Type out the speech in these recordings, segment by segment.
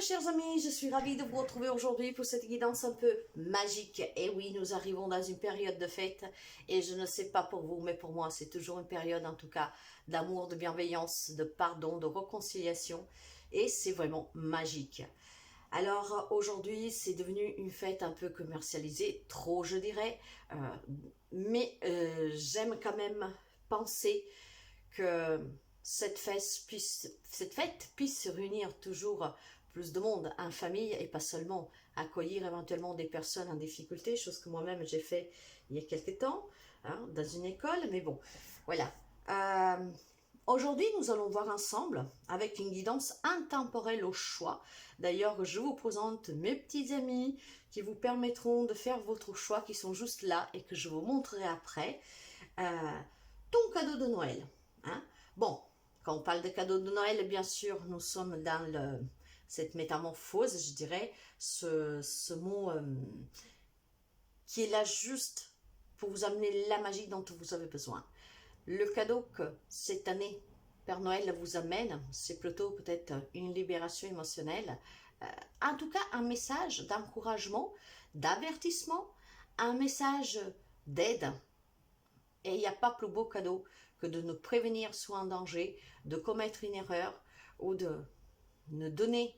chers amis, je suis ravie de vous retrouver aujourd'hui pour cette guidance un peu magique. Et oui, nous arrivons dans une période de fête et je ne sais pas pour vous, mais pour moi c'est toujours une période en tout cas d'amour, de bienveillance, de pardon, de réconciliation et c'est vraiment magique. Alors aujourd'hui c'est devenu une fête un peu commercialisée, trop je dirais, mais j'aime quand même penser que cette fête puisse réunir toujours plus de monde en famille et pas seulement accueillir éventuellement des personnes en difficulté, chose que moi-même j'ai fait il y a quelques temps hein, dans une école, mais bon, voilà. Aujourd'hui, nous allons voir ensemble avec une guidance intemporelle au choix. D'ailleurs, je vous présente mes petits amis qui vous permettront de faire votre choix, qui sont juste là et que je vous montrerai après. Ton cadeau de Noël. Hein? Bon, quand on parle de cadeau de Noël, bien sûr, nous sommes dans cette métamorphose, je dirais, ce mot qui est là juste pour vous amener la magie dont vous avez besoin. Le cadeau que cette année, Père Noël vous amène, c'est plutôt peut-être une libération émotionnelle, en tout cas un message d'encouragement, d'avertissement, un message d'aide. Et il n'y a pas plus beau cadeau que de nous prévenir sur un danger, de commettre une erreur ou de nous donner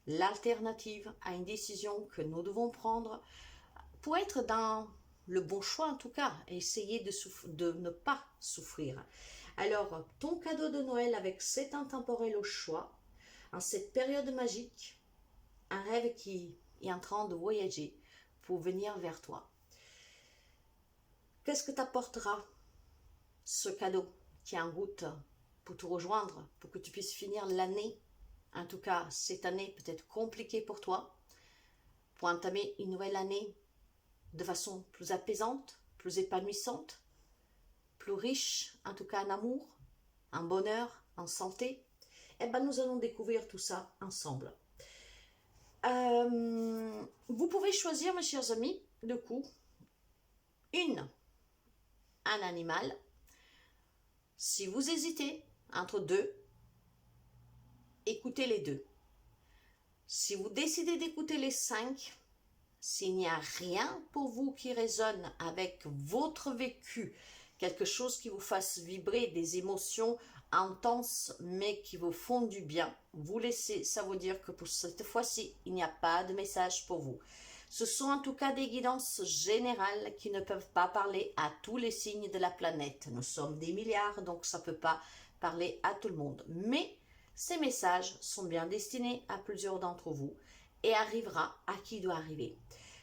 l'alternative à une décision que nous devons prendre pour être dans le bon choix en tout cas, et essayer de ne pas souffrir. Alors, ton cadeau de Noël avec cet intemporel au choix, en cette période magique, un rêve qui est en train de voyager pour venir vers toi. Qu'est-ce que t'apportera ce cadeau qui est en route pour te rejoindre, pour que tu puisses finir l'année, en tout cas cette année peut-être compliquée pour toi, pour entamer une nouvelle année de façon plus apaisante, plus épanouissante, plus riche, en tout cas en amour, en bonheur, en santé. Eh bien, nous allons découvrir tout ça ensemble. Vous pouvez choisir, mes chers amis, de coup, un animal. Si vous hésitez entre deux, écoutez les deux. Si vous décidez d'écouter les 5, s'il n'y a rien pour vous qui résonne avec votre vécu, quelque chose qui vous fasse vibrer des émotions intenses mais qui vous font du bien, vous laissez, ça veut dire que pour cette fois-ci, il n'y a pas de message pour vous. Ce sont en tout cas des guidances générales qui ne peuvent pas parler à tous les signes de la planète. Nous sommes des milliards, donc ça ne peut pas parler à tout le monde. Mais ces messages sont bien destinés à plusieurs d'entre vous et arrivera à qui doit arriver.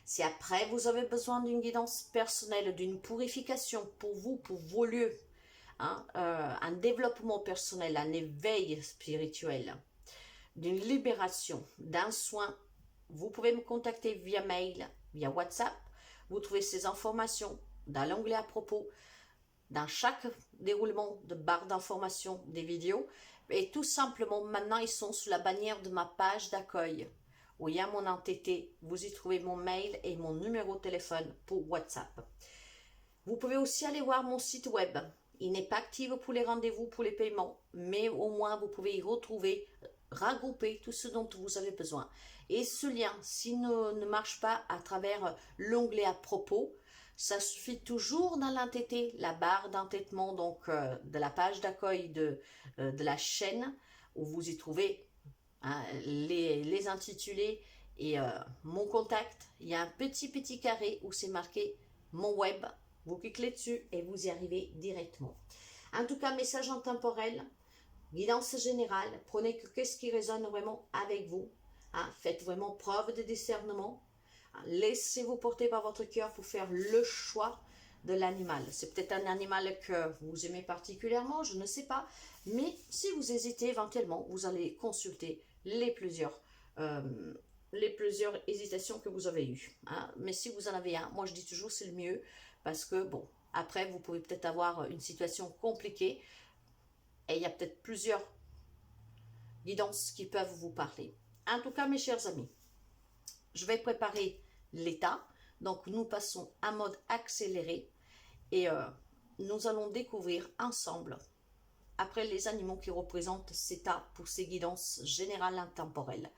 Si après vous avez besoin d'une guidance personnelle, d'une purification pour vous, pour vos lieux, hein, un développement personnel, un éveil spirituel, d'une libération, d'un soin, vous pouvez me contacter via mail, via WhatsApp. Vous trouvez ces informations dans l'onglet à propos, dans chaque déroulement de barre d'informations des vidéos. Et tout simplement, maintenant, ils sont sous la bannière de ma page d'accueil, où il y a mon entité. Vous y trouvez mon mail et mon numéro de téléphone pour WhatsApp. Vous pouvez aussi aller voir mon site web. Il n'est pas actif pour les rendez-vous, pour les paiements, mais au moins vous pouvez y retrouver, regrouper tout ce dont vous avez besoin. Et ce lien, s'il ne marche pas à travers l'onglet à propos, ça suffit toujours dans l'entêté, la barre d'entêtement donc de la page d'accueil de la chaîne, où vous y trouvez hein, les intitulés et mon contact. Il y a un petit carré où c'est marqué mon web. Vous cliquez dessus et vous y arrivez directement. En tout cas, message intemporel, guidance générale, prenez que qu'est-ce qui résonne vraiment avec vous. Hein, faites vraiment preuve de discernement. Hein, laissez-vous porter par votre cœur pour faire le choix de l'animal. C'est peut-être un animal que vous aimez particulièrement, je ne sais pas. Mais si vous hésitez éventuellement, vous allez consulter les plusieurs hésitations que vous avez eues. Hein. Mais si vous en avez un, moi je dis toujours c'est le mieux parce que bon, après vous pouvez peut-être avoir une situation compliquée et il y a peut-être plusieurs guidances qui peuvent vous parler. En tout cas, mes chers amis, je vais préparer l'état. Donc nous passons en mode accéléré et nous allons découvrir ensemble après les animaux qui représentent cet état pour ces guidances générales intemporelles.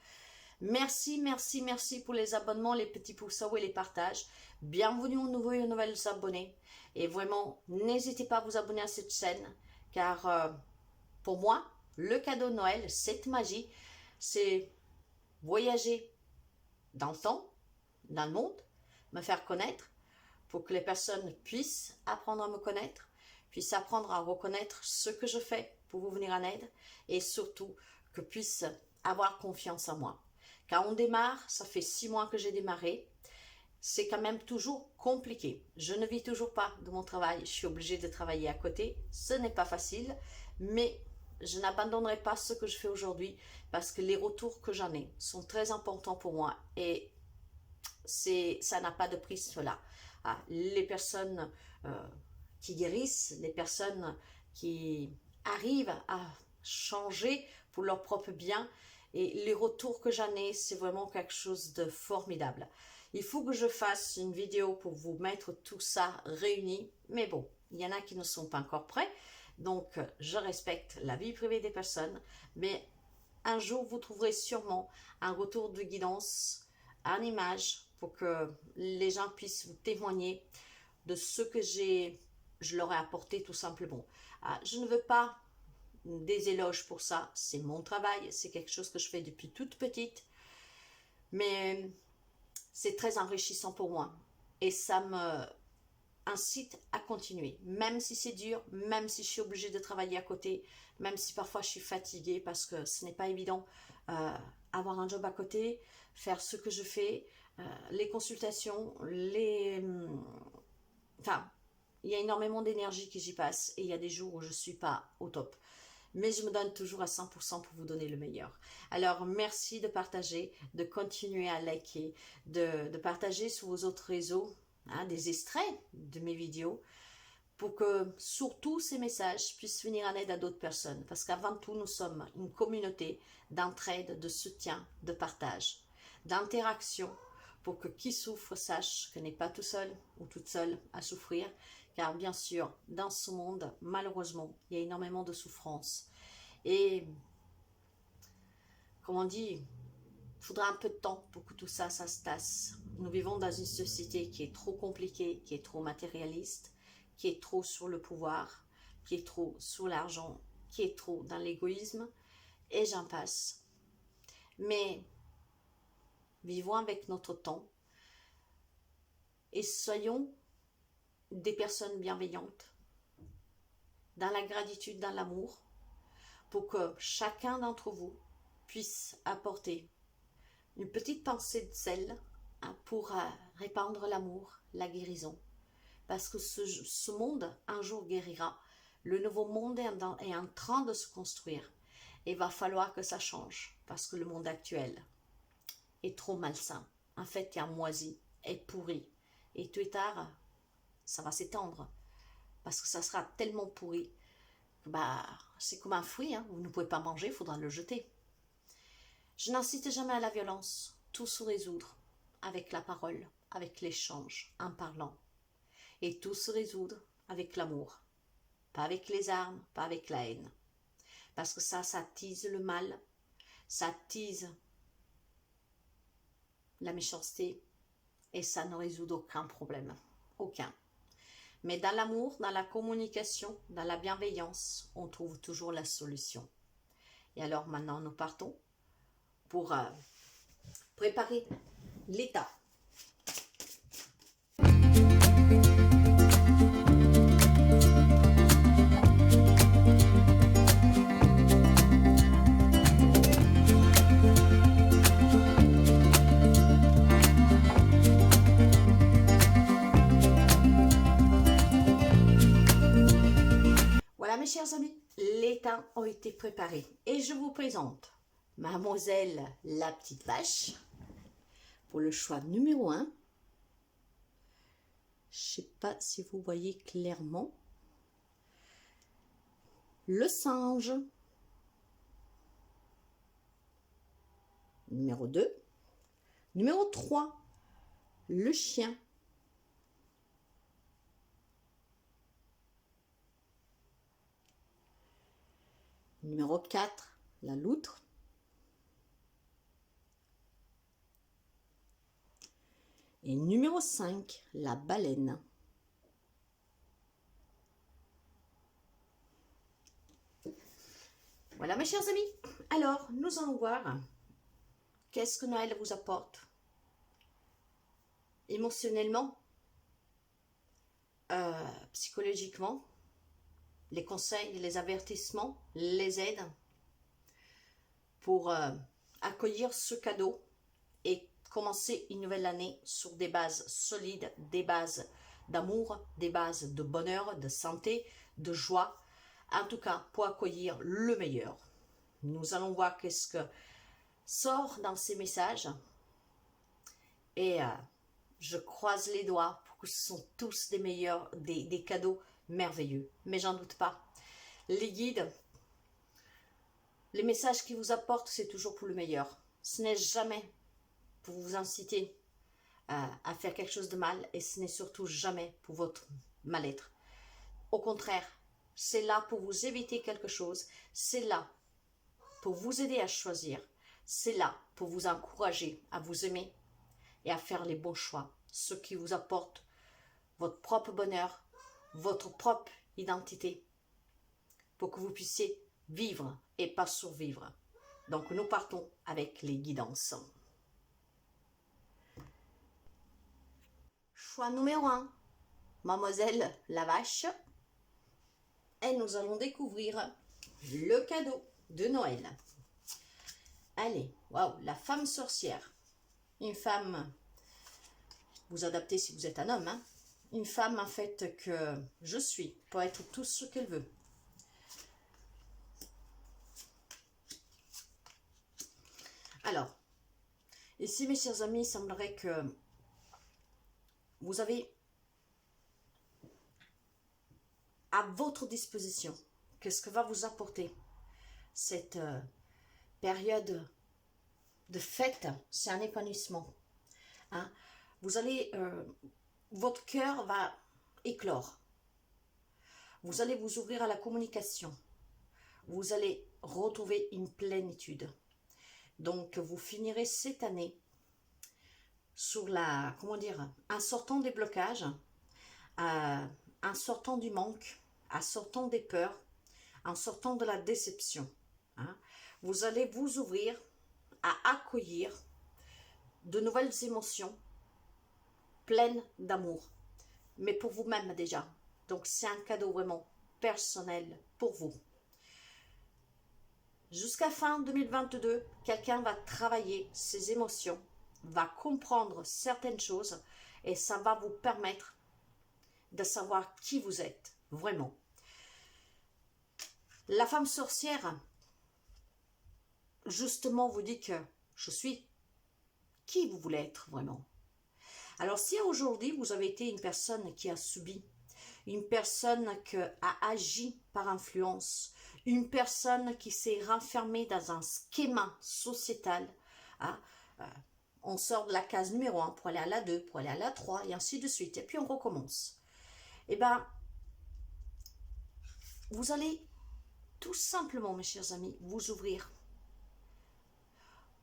Merci, merci, merci pour les abonnements, les petits pouces et les partages. Bienvenue aux nouveaux et aux nouvelles abonnés. Et vraiment, n'hésitez pas à vous abonner à cette chaîne, car pour moi, le cadeau de Noël, cette magie, c'est voyager dans le temps, dans le monde, me faire connaître, pour que les personnes puissent apprendre à me connaître, puissent apprendre à reconnaître ce que je fais pour vous venir en aide, et surtout que puissent avoir confiance en moi. Quand on démarre, ça fait 6 mois que j'ai démarré, c'est quand même toujours compliqué. Je ne vis toujours pas de mon travail, je suis obligée de travailler à côté, ce n'est pas facile, mais je n'abandonnerai pas ce que je fais aujourd'hui parce que les retours que j'en ai sont très importants pour moi et ça n'a pas de prix cela. Ah, les personnes qui guérissent, les personnes qui arrivent à changer pour leur propre bien, et les retours que j'en ai, c'est vraiment quelque chose de formidable. Il faut que je fasse une vidéo pour vous mettre tout ça réuni, mais bon, il y en a qui ne sont pas encore prêts, donc je respecte la vie privée des personnes, mais un jour vous trouverez sûrement un retour de guidance en image pour que les gens puissent vous témoigner de ce que je leur ai apporté tout simplement. Je ne veux pas des éloges pour ça, c'est mon travail, c'est quelque chose que je fais depuis toute petite, mais c'est très enrichissant pour moi et ça me incite à continuer, même si c'est dur, même si je suis obligée de travailler à côté, même si parfois je suis fatiguée parce que ce n'est pas évident avoir un job à côté, faire ce que je fais, les consultations, enfin, il y a énormément d'énergie qui j'y passe et il y a des jours où je ne suis pas au top. Mais je me donne toujours à 100% pour vous donner le meilleur. Alors, merci de partager, de continuer à liker, de partager sur vos autres réseaux des extraits de mes vidéos pour que surtout ces messages puissent venir en aide à d'autres personnes. Parce qu'avant tout, nous sommes une communauté d'entraide, de soutien, de partage, d'interaction pour que qui souffre sache que n'est pas tout seul ou toute seule à souffrir. Car bien sûr, dans ce monde, malheureusement, il y a énormément de souffrance. Et, comme on dit, il faudra un peu de temps pour que tout ça, ça se tasse. Nous vivons dans une société qui est trop compliquée, qui est trop matérialiste, qui est trop sur le pouvoir, qui est trop sur l'argent, qui est trop dans l'égoïsme, et j'en passe. Mais vivons avec notre temps et soyons des personnes bienveillantes, dans la gratitude, dans l'amour, pour que chacun d'entre vous puisse apporter une petite pincée de sel pour répandre l'amour, la guérison. Parce que ce monde, un jour, guérira. Le nouveau monde est en train de se construire. Et il va falloir que ça change. Parce que le monde actuel est trop malsain. En fait, il est moisi, est pourri. Et tôt et tard, ça va s'étendre. Parce que ça sera tellement pourri que c'est comme un fruit. Vous ne pouvez pas manger, il faudra le jeter. Je n'incite jamais à la violence. Tout se résoudre avec la parole, avec l'échange, en parlant. Et tout se résoudre avec l'amour. Pas avec les armes, pas avec la haine. Parce que ça attise le mal, ça attise la méchanceté et ça ne résout aucun problème. Aucun. Mais dans l'amour, dans la communication, dans la bienveillance, on trouve toujours la solution. Et alors maintenant, nous partons pour préparer l'état. Voilà mes chers amis, les temps ont été préparés et je vous présente Mademoiselle la petite vache pour le choix numéro 1. Je ne sais pas si vous voyez clairement. Le singe. Numéro 2. Numéro 3. Le chien. Numéro 4. La loutre. Et numéro 5, la baleine. Voilà mes chers amis. Alors, nous allons voir qu'est-ce que Noël vous apporte émotionnellement, psychologiquement, les conseils, les avertissements, les aides pour accueillir ce cadeau et commencer une nouvelle année sur des bases solides, des bases d'amour, des bases de bonheur, de santé, de joie, en tout cas pour accueillir le meilleur. Nous allons voir qu'est-ce que sort dans ces messages et je croise les doigts pour que ce sont tous des meilleurs, des cadeaux merveilleux, mais j'en doute pas. Les guides, les messages qu'ils vous apportent, c'est toujours pour le meilleur. Ce n'est jamais pour vous inciter à faire quelque chose de mal et ce n'est surtout jamais pour votre mal-être. Au contraire, c'est là pour vous éviter quelque chose, c'est là pour vous aider à choisir, c'est là pour vous encourager à vous aimer et à faire les bons choix, ce qui vous apporte votre propre bonheur, votre propre identité, pour que vous puissiez vivre et pas survivre. Donc nous partons avec les guidances. Choix numéro 1, Mademoiselle la vache. Et nous allons découvrir le cadeau de Noël. Allez, waouh, la femme sorcière. Une femme, vous adaptez si vous êtes un homme, hein. Une femme en fait que je suis pour être tout ce qu'elle veut. Alors, ici mes chers amis, il semblerait que vous avez à votre disposition qu'est-ce que va vous apporter cette période de fête. C'est un épanouissement, hein. Vous allez, votre cœur va éclore, vous allez vous ouvrir à la communication, vous allez retrouver une plénitude. Donc vous finirez cette année sur la, comment dire, en sortant des blocages, en sortant du manque, en sortant des peurs, en sortant de la déception, hein. Vous allez vous ouvrir à accueillir de nouvelles émotions pleines d'amour, mais pour vous-même déjà. Donc c'est un cadeau vraiment personnel pour vous. Jusqu'à fin 2022, quelqu'un va travailler ses émotions, va comprendre certaines choses et ça va vous permettre de savoir qui vous êtes vraiment. La femme sorcière, justement, vous dit que je suis qui vous voulez être vraiment. Alors si aujourd'hui vous avez été une personne qui a subi, une personne qui a agi par influence, une personne qui s'est renfermée dans un schéma sociétal, hein, on sort de la case numéro 1 pour aller à la 2, pour aller à la 3 et ainsi de suite, et puis on recommence. Eh bien, vous allez tout simplement, mes chers amis, vous ouvrir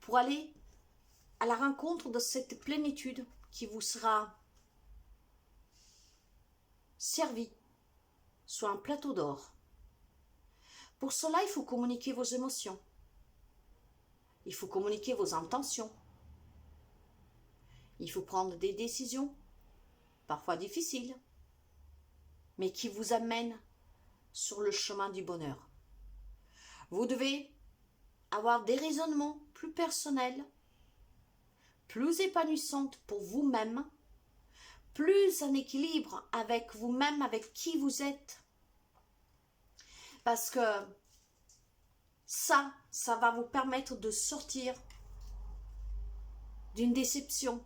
pour aller à la rencontre de cette plénitude qui vous sera servie sur un plateau d'or. Pour cela, il faut communiquer vos émotions. Il faut communiquer vos intentions. Il faut prendre des décisions, parfois difficiles, mais qui vous amènent sur le chemin du bonheur. Vous devez avoir des raisonnements plus personnels, plus épanouissants pour vous-même, plus en équilibre avec vous-même, avec qui vous êtes. Parce que ça va vous permettre de sortir d'une déception,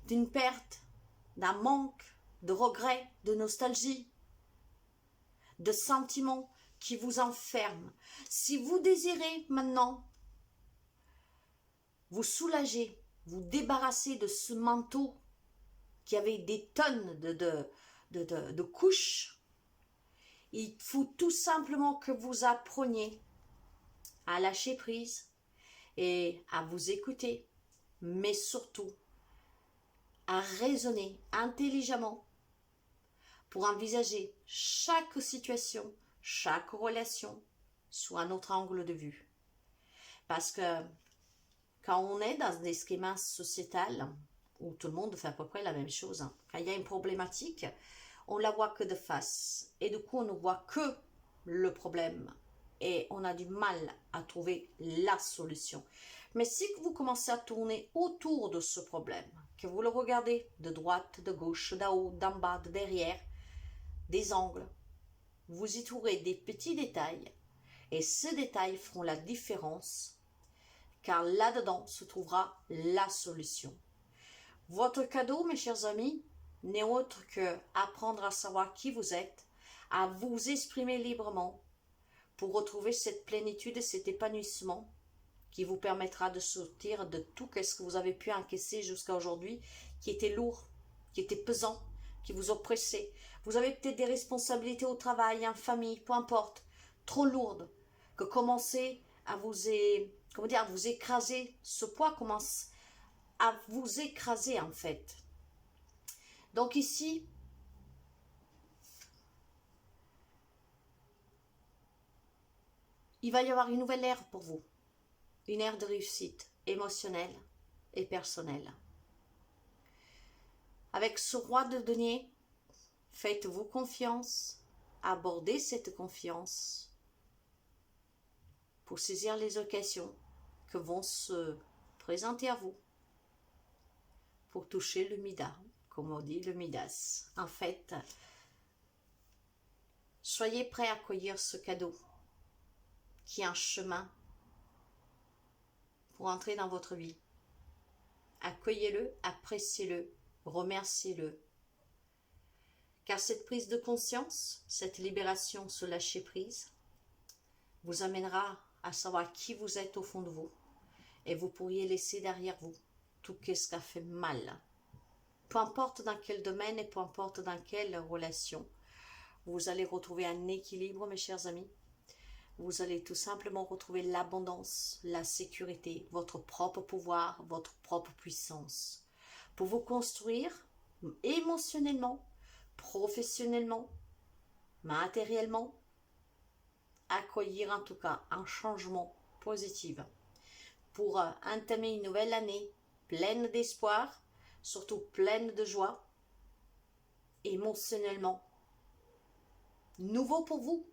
d'une perte, d'un manque, de regret, de nostalgie, de sentiments qui vous enferment. Si vous désirez maintenant vous soulager, vous débarrasser de ce manteau qui avait des tonnes de couches, il faut tout simplement que vous appreniez à lâcher prise et à vous écouter, mais surtout à raisonner intelligemment pour envisager chaque situation, chaque relation sous un autre angle de vue. Parce que quand on est dans des schémas sociétals où tout le monde fait à peu près la même chose, hein, quand il y a une problématique, on la voit que de face. Et du coup, on ne voit que le problème. Et on a du mal à trouver la solution. Mais si vous commencez à tourner autour de ce problème, que vous le regardez de droite, de gauche, d'en haut, d'en bas, de derrière, des angles, vous y trouverez des petits détails. Et ces détails feront la différence, car là-dedans se trouvera la solution. Votre cadeau, mes chers amis, n'est autre que apprendre à savoir qui vous êtes, à vous exprimer librement pour retrouver cette plénitude et cet épanouissement qui vous permettra de sortir de tout ce que vous avez pu encaisser jusqu'à aujourd'hui, qui était lourd, qui était pesant, qui vous oppressait. Vous avez peut-être des responsabilités au travail, en famille, peu importe, trop lourdes, que commencez à vous écraser. Ce poids commence à vous écraser en fait. Donc ici, il va y avoir une nouvelle ère pour vous. Une ère de réussite émotionnelle et personnelle. Avec ce roi de denier, faites-vous confiance, abordez cette confiance pour saisir les occasions que vont se présenter à vous pour toucher le Midas, comme on dit le Midas. En fait, soyez prêts à accueillir ce cadeau qui est un chemin pour entrer dans votre vie. Accueillez-le, appréciez-le, remerciez-le. Car cette prise de conscience, cette libération, ce lâcher-prise, vous amènera à savoir qui vous êtes au fond de vous. Et vous pourriez laisser derrière vous tout ce qui a fait mal. Peu importe dans quel domaine et peu importe dans quelle relation, vous allez retrouver un équilibre, mes chers amis. Vous allez tout simplement retrouver l'abondance, la sécurité, votre propre pouvoir, votre propre puissance. Pour vous construire émotionnellement, professionnellement, matériellement, accueillir en tout cas un changement positif. Pour entamer une nouvelle année pleine d'espoir, surtout pleine de joie, émotionnellement. Nouveau pour vous.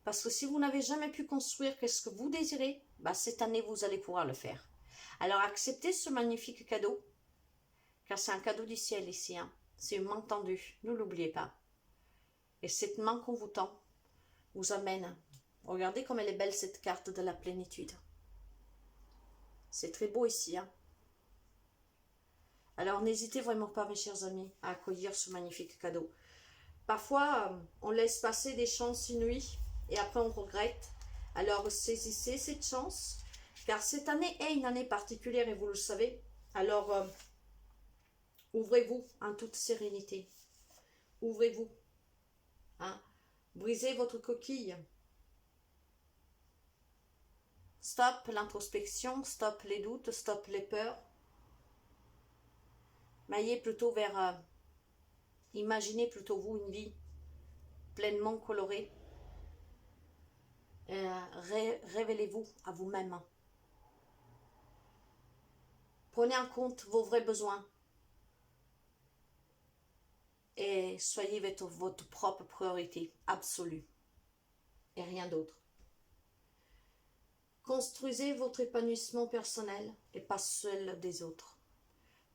Parce que si vous n'avez jamais pu construire ce que vous désirez, cette année, vous allez pouvoir le faire. Alors, acceptez ce magnifique cadeau, car c'est un cadeau du ciel ici. Hein. C'est une main tendue, ne l'oubliez pas. Et cette main qu'on vous tend vous amène. Regardez comme elle est belle, cette carte de la plénitude. C'est très beau ici. Hein. Alors, n'hésitez vraiment pas, mes chers amis, à accueillir ce magnifique cadeau. Parfois, on laisse passer des chances inouïes et après on regrette. Alors saisissez cette chance, car cette année est une année particulière et vous le savez. Alors ouvrez-vous en toute sérénité. Ouvrez-vous. Hein? Brisez votre coquille. Stop l'introspection, stop les doutes, stop les peurs. Maillez plutôt vers... imaginez plutôt vous une vie pleinement colorée. Révélez-vous à vous-même. Prenez en compte vos vrais besoins et soyez votre propre priorité absolue et rien d'autre. Construisez votre épanouissement personnel et pas seul des autres,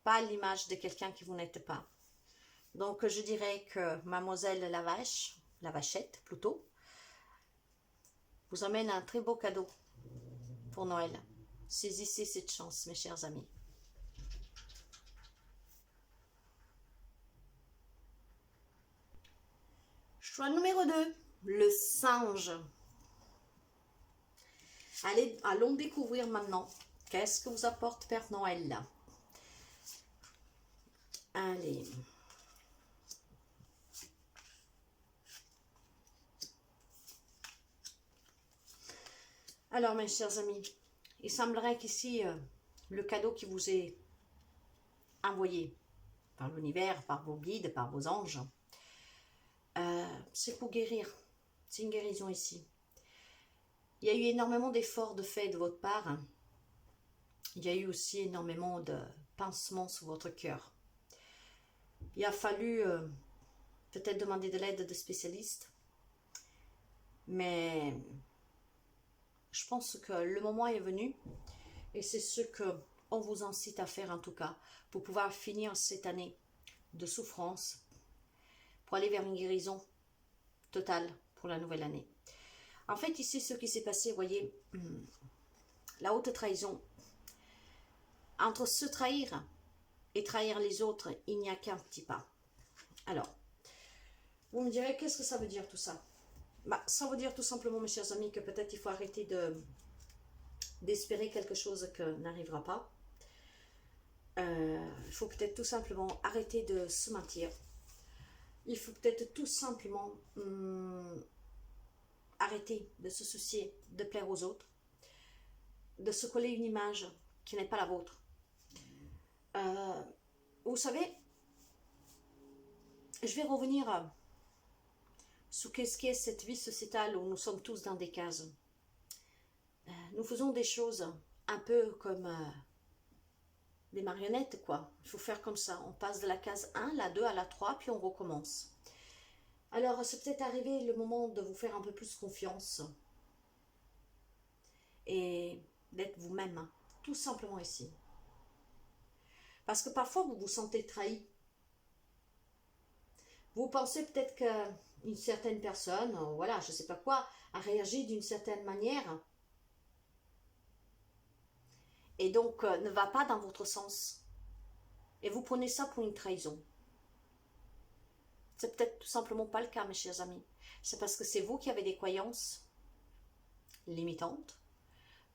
pas à l'image de quelqu'un qui vous n'êtes pas. Donc je dirais que Mademoiselle la vachette plutôt, vous amène un très beau cadeau pour Noël. Saisissez cette chance, mes chers amis. Choix numéro 2, le singe. Allez, allons découvrir maintenant qu'est-ce que vous apporte Père Noël là. Allez. Alors, mes chers amis, il semblerait qu'ici, le cadeau qui vous est envoyé par l'univers, par vos guides, par vos anges. C'est pour guérir. C'est une guérison ici. Il y a eu énormément d'efforts de fait de votre part. Il y a eu aussi énormément de pincements sur votre cœur. Il a fallu peut-être demander de l'aide de spécialistes. Mais je pense que le moment est venu. Et c'est ce qu'on vous incite à faire en tout cas. Pour pouvoir finir cette année de souffrance. Pour aller vers une guérison totale pour la nouvelle année. En fait, ici, ce qui s'est passé, vous voyez, la haute trahison. Entre se trahir et trahir les autres, il n'y a qu'un petit pas. Alors, vous me direz, qu'est-ce que ça veut dire tout ça? Ça veut dire tout simplement, mes chers amis, que peut-être il faut arrêter d'espérer quelque chose qui n'arrivera pas. Il faut peut-être tout simplement arrêter de se mentir. Il faut peut-être tout simplement arrêter de se soucier de plaire aux autres, de se coller une image qui n'est pas la vôtre. Vous savez, je vais revenir sur qu'est-ce qu'est cette vie sociétale où nous sommes tous dans des cases. Nous faisons des choses un peu comme des marionnettes, quoi. Il faut faire comme ça. On passe de la case 1, la 2 à la 3, puis on recommence. Alors, c'est peut-être arrivé le moment de vous faire un peu plus confiance et d'être vous-même, tout simplement ici. Parce que parfois, vous vous sentez trahi. Vous pensez peut-être qu'une certaine personne, voilà, je ne sais pas quoi, a réagi d'une certaine manière et donc ne va pas dans votre sens. Et vous prenez ça pour une trahison. C'est peut-être tout simplement pas le cas, mes chers amis. C'est parce que c'est vous qui avez des croyances limitantes,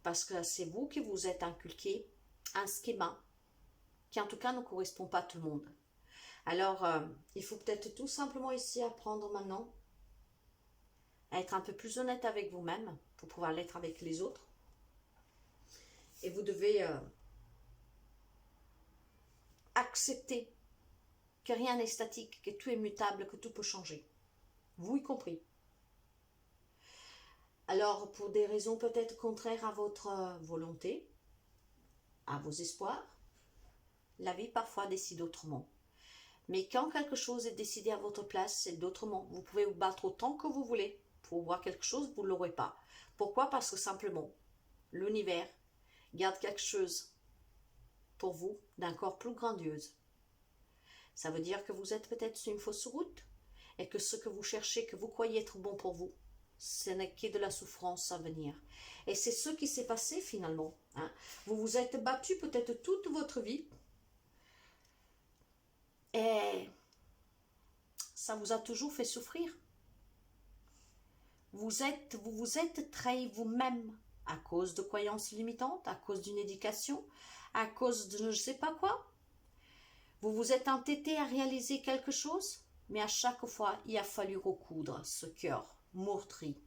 parce que c'est vous qui vous êtes inculqué un schéma qui en tout cas ne correspond pas à tout le monde. Alors, il faut peut-être tout simplement ici apprendre maintenant à être un peu plus honnête avec vous-même pour pouvoir l'être avec les autres. Et vous devez accepter que rien n'est statique, que tout est mutable, que tout peut changer. Vous y compris. Alors, pour des raisons peut-être contraires à votre volonté, à vos espoirs, la vie parfois décide autrement. Mais quand quelque chose est décidé à votre place, c'est d'autrement. Vous pouvez vous battre autant que vous voulez pour voir quelque chose, vous ne l'aurez pas. Pourquoi? Parce que simplement, l'univers garde quelque chose pour vous d'encore plus grandiose. Ça veut dire que vous êtes peut-être sur une fausse route et que ce que vous cherchez, que vous croyez être bon pour vous, ce n'est que de la souffrance à venir. Et c'est ce qui s'est passé finalement. Hein. Vous vous êtes battu peut-être toute votre vie et ça vous a toujours fait souffrir. Vous vous êtes trahi vous-même à cause de croyances limitantes, à cause d'une éducation, à cause de je ne sais pas quoi. Vous vous êtes entêté à réaliser quelque chose, mais à chaque fois, il a fallu recoudre ce cœur meurtri.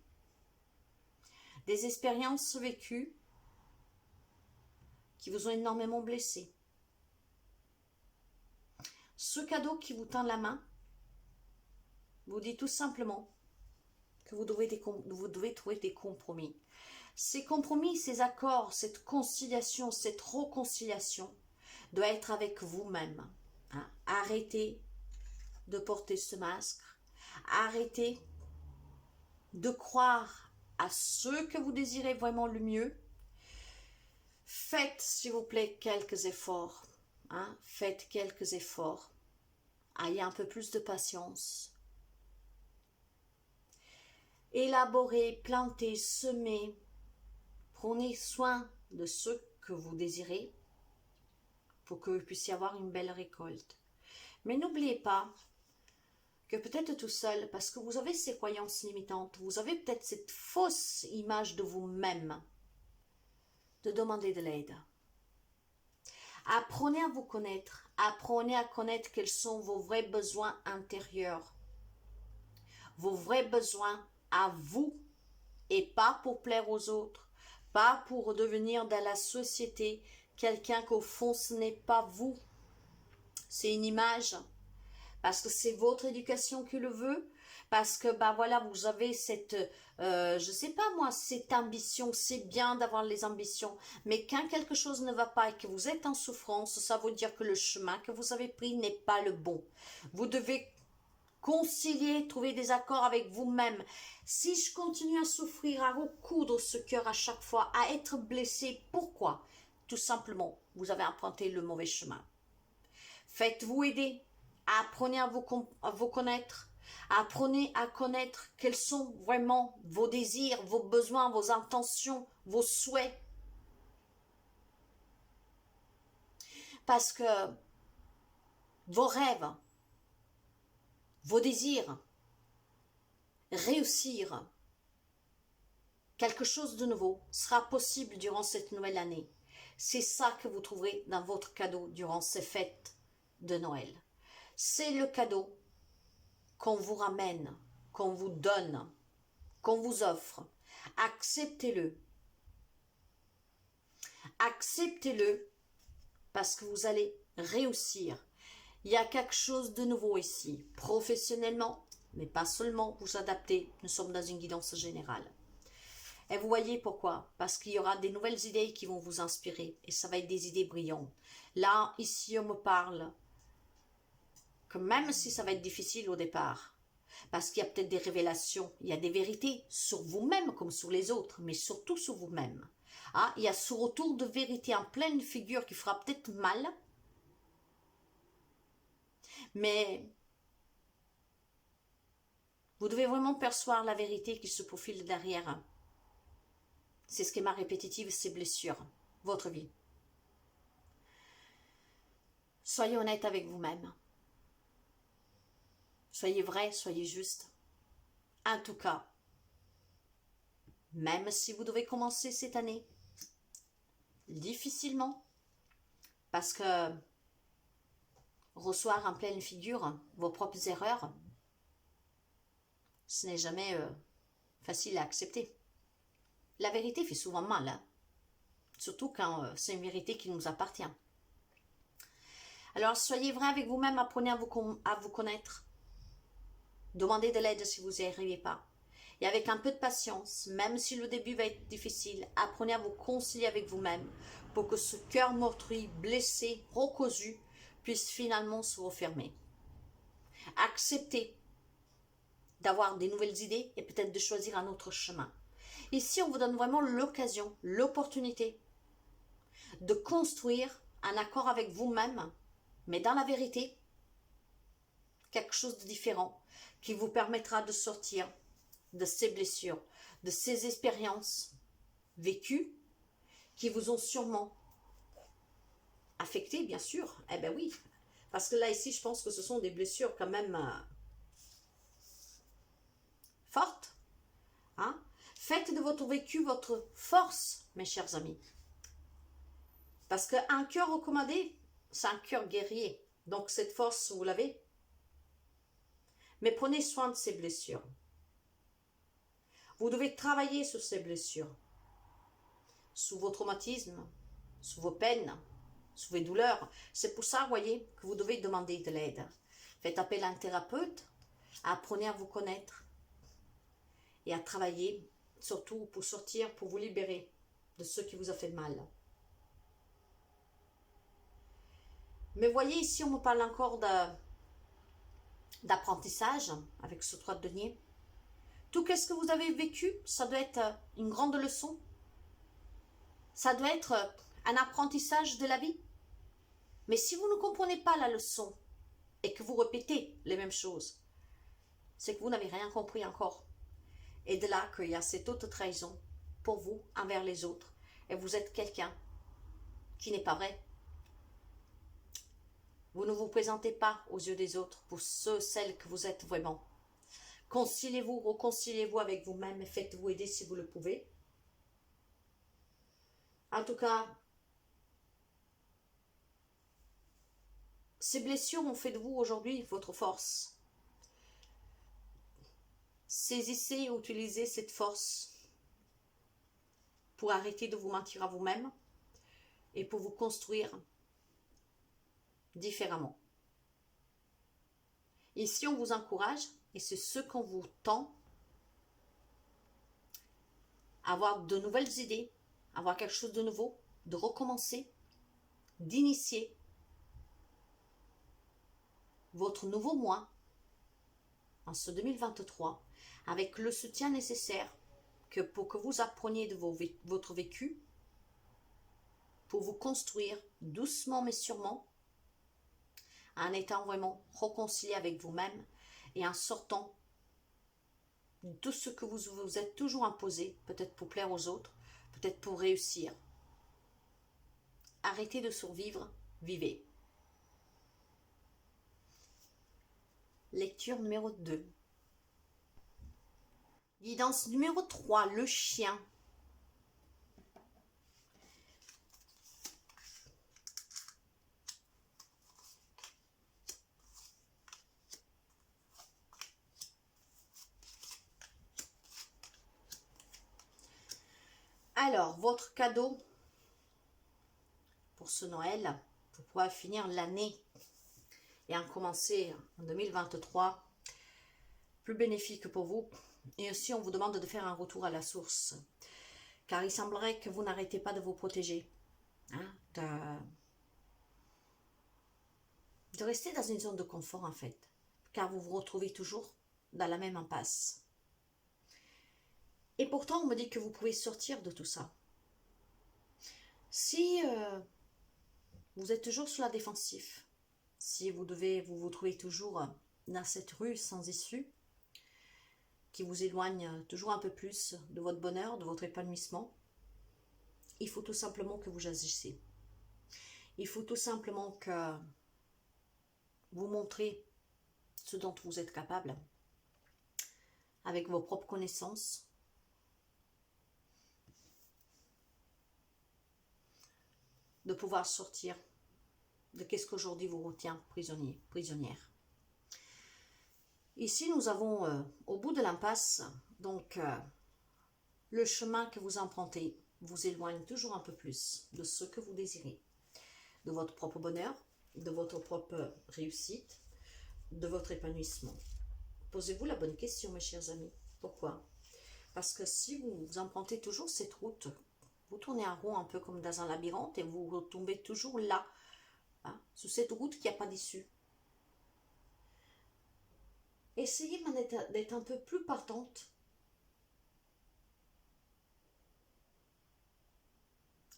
Des expériences vécues qui vous ont énormément blessé. Ce cadeau qui vous tend la main vous dit tout simplement que vous devez trouver des compromis. Ces compromis, ces accords, cette conciliation, cette réconciliation doit être avec vous-même. Hein. Arrêtez de porter ce masque. Arrêtez de croire à ceux que vous désirez vraiment le mieux. Faites, s'il vous plaît, quelques efforts. Hein. Faites quelques efforts. Ayez un peu plus de patience. Élaborez, plantez, semez. Prenez soin de ce que vous désirez pour que vous puissiez avoir une belle récolte. Mais n'oubliez pas que peut-être tout seul, parce que vous avez ces croyances limitantes, vous avez peut-être cette fausse image de vous-même, de demander de l'aide. Apprenez à vous connaître, apprenez à connaître quels sont vos vrais besoins intérieurs, vos vrais besoins à vous, et pas pour plaire aux autres, pas pour devenir dans la société quelqu'un qu'au fond ce n'est pas vous. c'est une image, parce que c'est votre éducation qui le veut, parce que bah voilà, vous avez cette, je sais pas moi, cette ambition. C'est bien d'avoir les ambitions, mais quand quelque chose ne va pas et que vous êtes en souffrance, ça veut dire que le chemin que vous avez pris n'est pas le bon. Vous devez concilier, trouver des accords avec vous-même. Si je continue à souffrir, à recoudre ce cœur à chaque fois, à être blessé, pourquoi? Tout simplement, vous avez emprunté le mauvais chemin. Faites-vous aider. Apprenez à vous connaître. Apprenez à connaître quels sont vraiment vos désirs, vos besoins, vos intentions, vos souhaits. Parce que vos rêves, vos désirs, réussir quelque chose de nouveau sera possible durant cette nouvelle année. C'est ça que vous trouverez dans votre cadeau durant ces fêtes de Noël. C'est le cadeau qu'on vous ramène, qu'on vous donne, qu'on vous offre. Acceptez-le. Acceptez-le parce que vous allez réussir. Il y a quelque chose de nouveau ici, professionnellement, mais pas seulement, vous adaptez. Nous sommes dans une guidance générale. Et vous voyez pourquoi? Parce qu'il y aura des nouvelles idées qui vont vous inspirer et ça va être des idées brillantes. Là, ici, on me parle que même si ça va être difficile au départ, parce qu'il y a peut-être des révélations, il y a des vérités sur vous-même comme sur les autres, mais surtout sur vous-même. Ah, il y a ce retour de vérité en pleine figure qui fera peut-être mal, mais vous devez vraiment percevoir la vérité qui se profile derrière. C'est ce schéma répétitif, ces blessures, votre vie. Soyez honnête avec vous-même. Soyez vrai, soyez juste. En tout cas, même si vous devez commencer cette année difficilement, parce que recevoir en pleine figure vos propres erreurs, ce n'est jamais facile à accepter. La vérité fait souvent mal, hein? Surtout quand c'est une vérité qui nous appartient. Alors soyez vrai avec vous-même, apprenez à vous connaître. Demandez de l'aide si vous n'y arrivez pas. Et avec un peu de patience, même si le début va être difficile, apprenez à vous concilier avec vous-même pour que ce cœur meurtri, blessé, recousu, puisse finalement se refermer. Acceptez d'avoir des nouvelles idées et peut-être de choisir un autre chemin. Ici, on vous donne vraiment l'occasion, l'opportunité de construire un accord avec vous-même, mais dans la vérité, quelque chose de différent qui vous permettra de sortir de ces blessures, de ces expériences vécues qui vous ont sûrement affecté, bien sûr. Eh bien oui, parce que là, ici, je pense que ce sont des blessures quand même fortes. Hein? Faites de votre vécu votre force, mes chers amis. Parce qu'un cœur recommandé, c'est un cœur guerrier. Donc cette force, vous l'avez. Mais prenez soin de ces blessures. Vous devez travailler sur ces blessures, sous vos traumatismes, sous vos peines, sous vos douleurs. C'est pour ça, voyez, que vous devez demander de l'aide. Faites appel à un thérapeute, apprenez à vous connaître et à travailler, surtout pour sortir, pour vous libérer de ce qui vous a fait mal. Mais voyez, ici, on me parle encore d'apprentissage avec ce 3 de denier. Tout ce que vous avez vécu, ça doit être une grande leçon. Ça doit être un apprentissage de la vie. Mais si vous ne comprenez pas la leçon et que vous répétez les mêmes choses, c'est que vous n'avez rien compris encore. Et de là qu'il y a cette autre trahison pour vous envers les autres. Et vous êtes quelqu'un qui n'est pas vrai. Vous ne vous présentez pas aux yeux des autres pour celles que vous êtes vraiment. Conciliez-vous, reconciliez-vous avec vous-même et faites-vous aider si vous le pouvez. En tout cas, ces blessures ont fait de vous aujourd'hui votre force. Saisissez et utilisez cette force pour arrêter de vous mentir à vous-même et pour vous construire différemment. Ici, on vous encourage, et c'est ce qu'on vous tend, à avoir de nouvelles idées, avoir quelque chose de nouveau, de recommencer, d'initier votre nouveau moi en ce 2023 avec le soutien nécessaire pour que vous appreniez de votre vécu, pour vous construire doucement mais sûrement, en étant vraiment réconcilié avec vous-même et en sortant de tout ce que vous vous êtes toujours imposé, peut-être pour plaire aux autres, peut-être pour réussir. Arrêtez de survivre, vivez. Lecture numéro 2. Guidance numéro 3, le chien. Alors, votre cadeau pour ce Noël, pour pouvoir finir l'année et en commencer en 2023, plus bénéfique pour vous. Et aussi, on vous demande de faire un retour à la source, car il semblerait que vous n'arrêtez pas de vous protéger, hein, de rester dans une zone de confort en fait, car vous vous retrouvez toujours dans la même impasse. Et pourtant, on me dit que vous pouvez sortir de tout ça. Si vous êtes toujours sur la défensive, si vous vous trouvez toujours dans cette rue sans issue, qui vous éloigne toujours un peu plus de votre bonheur, de votre épanouissement, il faut tout simplement que vous agissiez. Il faut tout simplement que vous montrez ce dont vous êtes capable, avec vos propres connaissances, de pouvoir sortir de qu'est-ce qu'aujourd'hui vous retient prisonnier, prisonnière. Ici, nous avons au bout de l'impasse, donc le chemin que vous empruntez vous éloigne toujours un peu plus de ce que vous désirez, de votre propre bonheur, de votre propre réussite, de votre épanouissement. Posez-vous la bonne question, mes chers amis. Pourquoi? Parce que si vous empruntez toujours cette route, vous tournez en rond un peu comme dans un labyrinthe et vous retombez toujours là, hein, sur cette route qui n'a pas d'issue. Essayez d'être un peu plus partante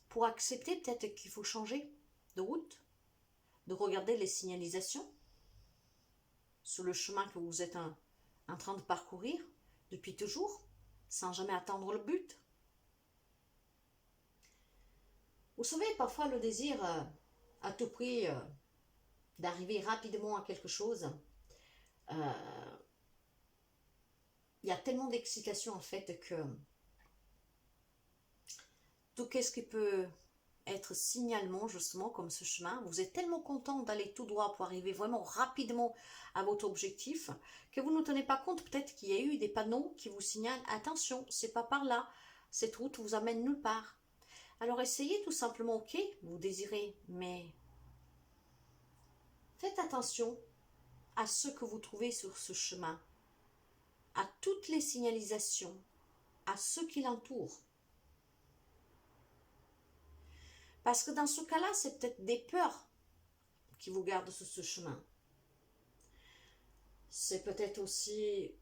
pour accepter peut-être qu'il faut changer de route, de regarder les signalisations sur le chemin que vous êtes en train de parcourir depuis toujours, sans jamais atteindre le but. Vous savez, parfois le désir à tout prix d'arriver rapidement à quelque chose, il y a tellement d'excitation en fait que tout ce qui peut être signalement justement comme ce chemin, vous êtes tellement content d'aller tout droit pour arriver vraiment rapidement à votre objectif que vous ne tenez pas compte peut-être qu'il y a eu des panneaux qui vous signalent attention, c'est pas par là, cette route vous amène nulle part. Alors essayez tout simplement, ok, vous désirez, mais faites attention à ce que vous trouvez sur ce chemin, à toutes les signalisations, à ceux qui l'entourent. Parce que dans ce cas-là, c'est peut-être des peurs qui vous gardent sur ce chemin. C'est peut-être aussi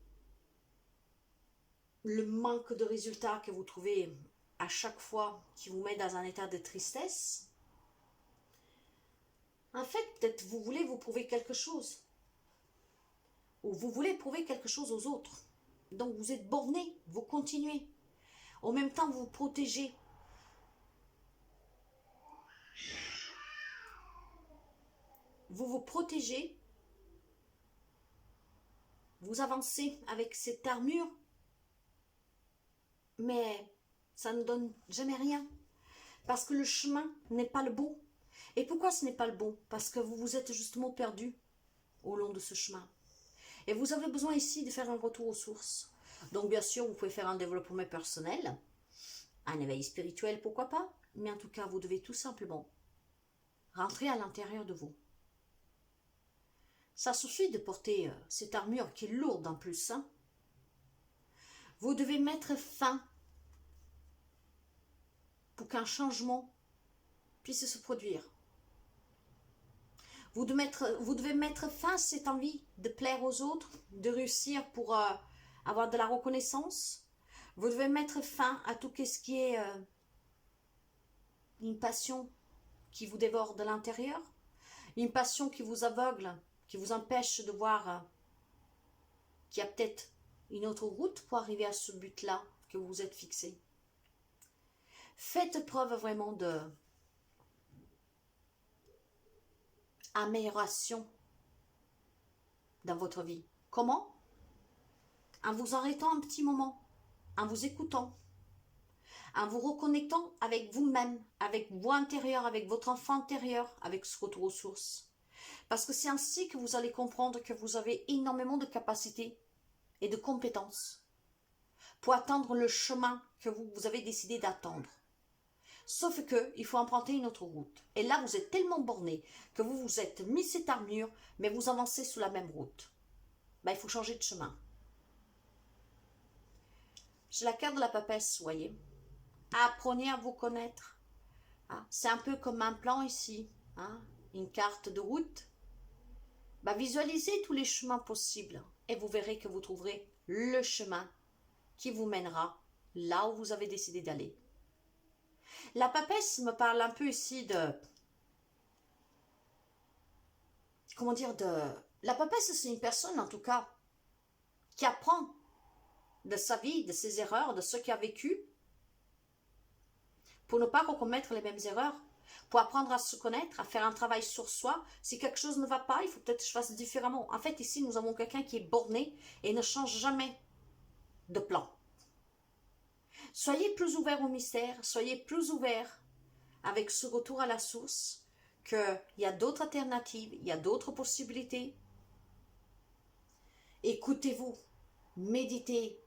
le manque de résultats que vous trouvez à chaque fois qui vous met dans un état de tristesse. En fait, peut-être vous voulez vous prouver quelque chose. Ou vous voulez prouver quelque chose aux autres. Donc vous êtes borné, vous continuez. En même temps, vous vous protégez. Vous vous protégez. Vous avancez avec cette armure. Mais ça ne donne jamais rien. Parce que le chemin n'est pas le bon. Et pourquoi ce n'est pas le bon? Parce que vous vous êtes justement perdu au long de ce chemin. Et vous avez besoin ici de faire un retour aux sources. Donc bien sûr, vous pouvez faire un développement personnel, un éveil spirituel, pourquoi pas. Mais en tout cas, vous devez tout simplement rentrer à l'intérieur de vous. Ça suffit de porter cette armure qui est lourde en plus. Hein. Vous devez mettre fin pour qu'un changement puisse se produire. Vous devez mettre fin à cette envie de plaire aux autres, de réussir pour avoir de la reconnaissance. Vous devez mettre fin à tout ce qui est une passion qui vous dévore de l'intérieur, une passion qui vous aveugle, qui vous empêche de voir qu'il y a peut-être une autre route pour arriver à ce but-là que vous vous êtes fixé. Faites preuve vraiment de amélioration dans votre vie. Comment? En vous arrêtant un petit moment, en vous écoutant, en vous reconnectant avec vous-même, avec vous intérieur, avec votre enfant intérieur, avec ce retour aux sources. Parce que c'est ainsi que vous allez comprendre que vous avez énormément de capacités et de compétences pour atteindre le chemin que vous avez décidé d'attendre. Sauf que il faut emprunter une autre route. Et là, vous êtes tellement borné que vous vous êtes mis cette armure, mais vous avancez sur la même route. Ben, il faut changer de chemin. J'ai la carte de la papesse, vous voyez. Apprenez à vous connaître. Hein? C'est un peu comme un plan ici. Hein? Une carte de route. Ben, visualisez tous les chemins possibles et vous verrez que vous trouverez le chemin qui vous mènera là où vous avez décidé d'aller. La papesse me parle un peu ici de... Comment dire de... La papesse, c'est une personne, en tout cas, qui apprend de sa vie, de ses erreurs, de ce qu'il a vécu, pour ne pas recommettre les mêmes erreurs, pour apprendre à se connaître, à faire un travail sur soi. Si quelque chose ne va pas, il faut peut-être que je fasse différemment. En fait, ici, nous avons quelqu'un qui est borné et ne change jamais de plan. Soyez plus ouverts au mystère, soyez plus ouverts avec ce retour à la source, qu'il y a d'autres alternatives, il y a d'autres possibilités. Écoutez-vous, méditez,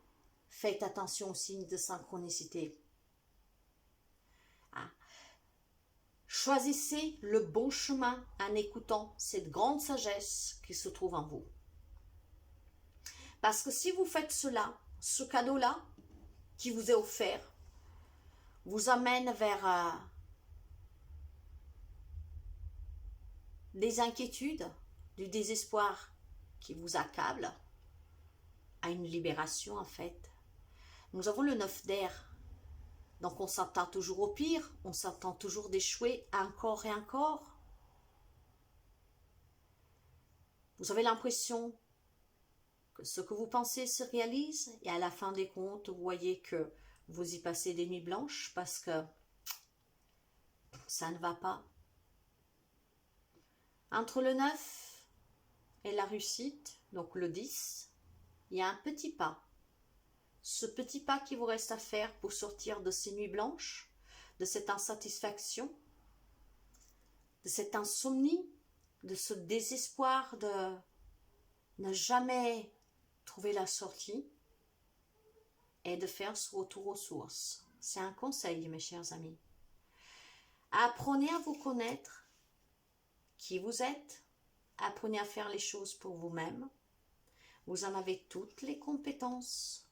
faites attention aux signes de synchronicité. Ah. Choisissez le bon chemin en écoutant cette grande sagesse qui se trouve en vous. Parce que si vous faites cela, ce cadeau-là, qui vous est offert, vous amène vers des inquiétudes, du désespoir qui vous accable, à une libération en fait. Nous avons le 9 d'air, donc on s'attend toujours au pire, on s'attend toujours d'échouer encore et encore. Vous avez l'impression que ce que vous pensez se réalise et à la fin des comptes, vous voyez que vous y passez des nuits blanches parce que ça ne va pas. Entre le 9 et la réussite, donc le 10, il y a un petit pas. Ce petit pas qui vous reste à faire pour sortir de ces nuits blanches, de cette insatisfaction, de cette insomnie, de ce désespoir de ne jamais trouver la sortie, et de faire ce retour aux sources. C'est un conseil, mes chers amis. Apprenez à vous connaître, qui vous êtes, apprenez à faire les choses pour vous-même. Vous en avez toutes les compétences.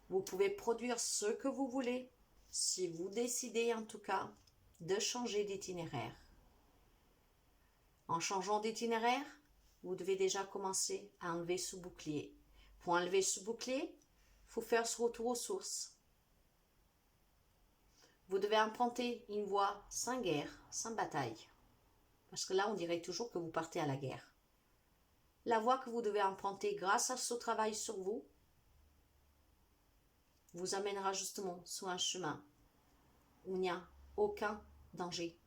Vous pouvez produire ce que vous voulez, si vous décidez en tout cas de changer d'itinéraire. En changeant d'itinéraire, vous devez déjà commencer à enlever ce bouclier. Pour enlever ce bouclier, il faut faire ce retour aux sources. Vous devez emprunter une voie sans guerre, sans bataille. Parce que là, on dirait toujours que vous partez à la guerre. La voie que vous devez emprunter grâce à ce travail sur vous, vous amènera justement sur un chemin où il n'y a aucun danger.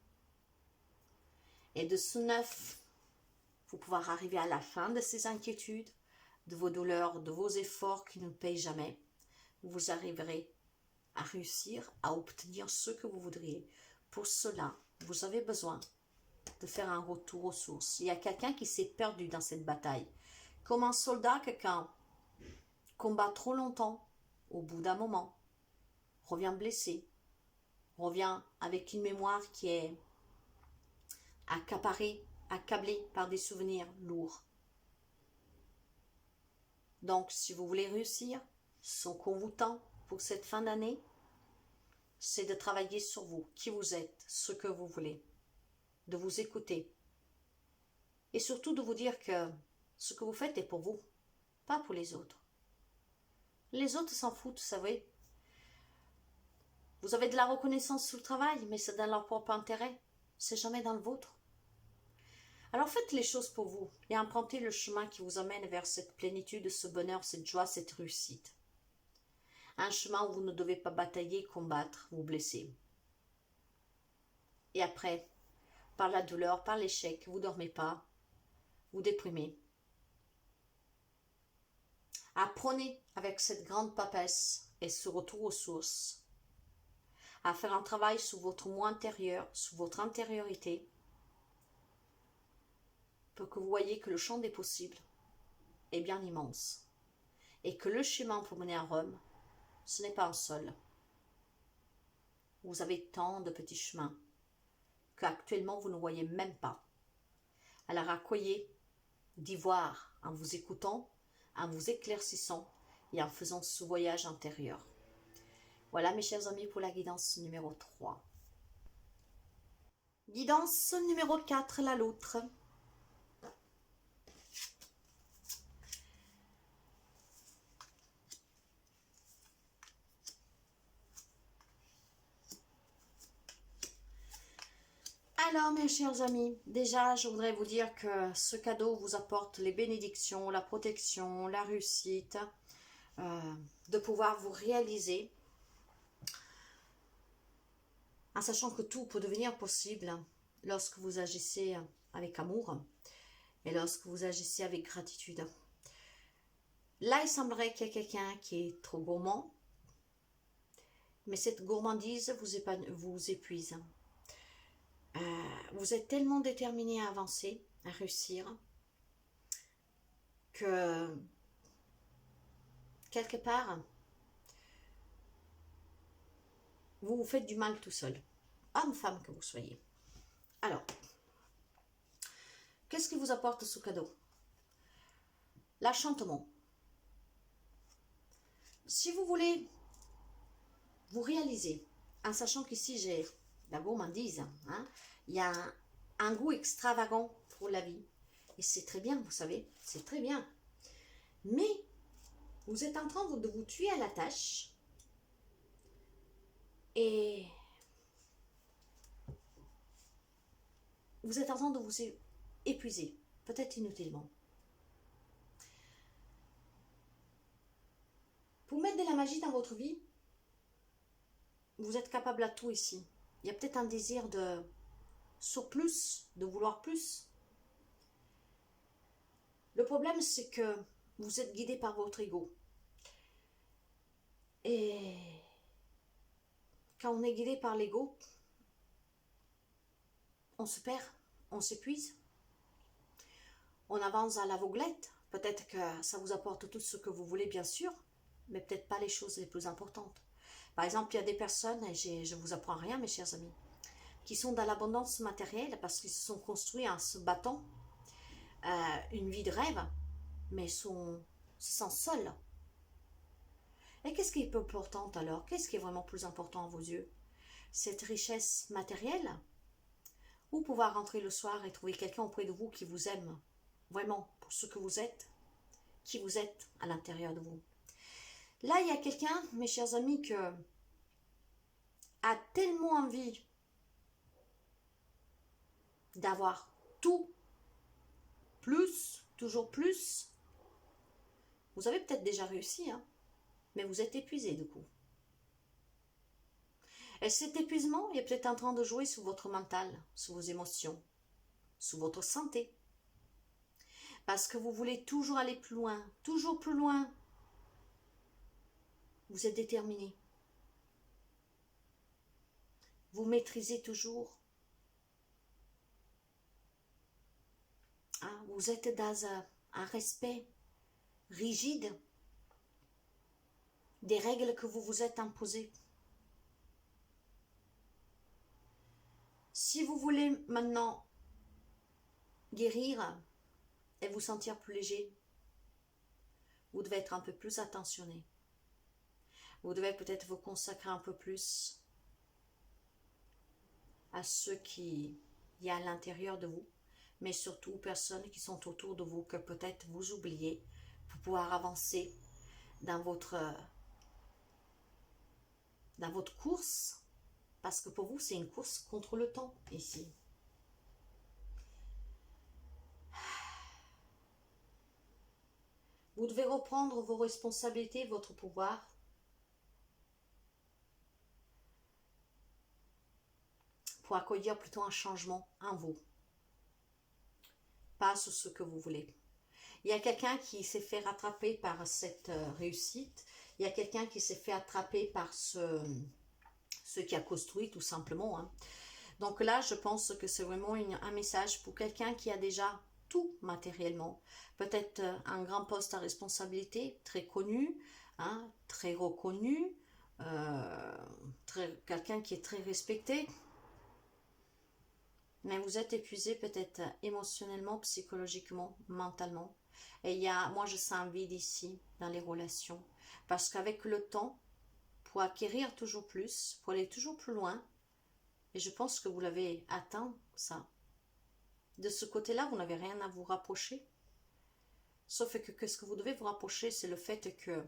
Et de ce 9, vous pouvez arriver à la fin de ces inquiétudes, de vos douleurs, de vos efforts qui ne payent jamais. Vous arriverez à réussir à obtenir ce que vous voudriez. Pour cela, vous avez besoin de faire un retour aux sources. Il y a quelqu'un qui s'est perdu dans cette bataille. Comme un soldat, quelqu'un combat trop longtemps, au bout d'un moment, revient blessé, revient avec une mémoire qui est accaparée, accablée par des souvenirs lourds. Donc, si vous voulez réussir, ce qu'on vous tend pour cette fin d'année, c'est de travailler sur vous, qui vous êtes, ce que vous voulez, de vous écouter. Et surtout de vous dire que ce que vous faites est pour vous, pas pour les autres. Les autres s'en foutent, vous savez. Vous avez de la reconnaissance sur le travail, mais c'est dans leur propre intérêt. C'est jamais dans le vôtre. Alors faites les choses pour vous et empruntez le chemin qui vous amène vers cette plénitude, ce bonheur, cette joie, cette réussite. Un chemin où vous ne devez pas batailler, combattre, vous blesser. Et après, par la douleur, par l'échec, vous ne dormez pas, vous déprimez. Apprenez avec cette grande papesse et ce retour aux sources à faire un travail sur votre moi intérieur, sur votre intériorité, pour que vous voyez que le champ des possibles est bien immense et que le chemin pour mener à Rome, ce n'est pas un seul. Vous avez tant de petits chemins qu'actuellement vous ne voyez même pas. Alors accueillez d'y voir en vous écoutant, en vous éclaircissant et en faisant ce voyage intérieur. Voilà mes chers amis pour la guidance numéro 3. Guidance numéro 4, la loutre. Alors mes chers amis, déjà je voudrais vous dire que ce cadeau vous apporte les bénédictions, la protection, la réussite, de pouvoir vous réaliser, en sachant que tout peut devenir possible lorsque vous agissez avec amour et lorsque vous agissez avec gratitude. Là, il semblerait qu'il y ait quelqu'un qui est trop gourmand, mais cette gourmandise vous épuise. Vous êtes tellement déterminé à avancer, à réussir, que quelque part, vous vous faites du mal tout seul, homme, femme que vous soyez. Alors, qu'est-ce qui vous apporte ce cadeau? L'enchantement. Si vous voulez vous réaliser, en sachant qu'ici j'ai la gourmandise, hein, il y a un goût extravagant pour la vie, et c'est très bien, vous savez, c'est très bien. Mais vous êtes en train de vous tuer à la tâche, et vous êtes en train de vous épuiser, peut-être inutilement. Pour mettre de la magie dans votre vie, vous êtes capable à tout ici. Il y a peut-être un désir de surplus, de vouloir plus. Le problème, c'est que vous êtes guidé par votre ego. Et quand on est guidé par l'ego, on se perd, on s'épuise. On avance à l'aveuglette. Peut-être que ça vous apporte tout ce que vous voulez, bien sûr, mais peut-être pas les choses les plus importantes. Par exemple, il y a des personnes, et je ne vous apprends rien, mes chers amis, qui sont dans l'abondance matérielle parce qu'ils se sont construits en se battant une vie de rêve, mais se sentent seuls. Et qu'est-ce qui est plus important alors? Qu'est-ce qui est vraiment plus important à vos yeux? Cette richesse matérielle? Ou pouvoir rentrer le soir et trouver quelqu'un auprès de vous qui vous aime vraiment pour ce que vous êtes, qui vous êtes à l'intérieur de vous? Là, il y a quelqu'un, mes chers amis, qui a tellement envie d'avoir tout, plus, toujours plus. Vous avez peut-être déjà réussi, hein, mais vous êtes épuisé du coup. Et cet épuisement est peut-être en train de jouer sur votre mental, sur vos émotions, sur votre santé. Parce que vous voulez toujours aller plus loin, toujours plus loin. Vous êtes déterminé. Vous maîtrisez toujours. Hein, vous êtes dans un respect rigide des règles que vous vous êtes imposées. Si vous voulez maintenant guérir et vous sentir plus léger, vous devez être un peu plus attentionné. Vous devez peut-être vous consacrer un peu plus à ce qui y a à l'intérieur de vous, mais surtout aux personnes qui sont autour de vous que peut-être vous oubliez pour pouvoir avancer dans votre course, parce que pour vous c'est une course contre le temps ici. Vous devez reprendre vos responsabilités, votre pouvoir. Pour accueillir plutôt un changement en vous. Pas sur ce que vous voulez. Il y a quelqu'un qui s'est fait rattraper par cette réussite. Il y a quelqu'un qui s'est fait attraper par ce qui a construit tout simplement. Hein. Donc là, je pense que c'est vraiment un message pour quelqu'un qui a déjà tout matériellement. Peut-être un grand poste à responsabilité, très connu, hein, très reconnu, quelqu'un qui est très respecté. Mais vous êtes épuisé peut-être émotionnellement, psychologiquement, mentalement. Et moi je sens un vide ici dans les relations. Parce qu'avec le temps, pour acquérir toujours plus, pour aller toujours plus loin, et je pense que vous l'avez atteint ça. De ce côté-là, vous n'avez rien à vous rapprocher. Sauf que ce que vous devez vous rapprocher, c'est le fait que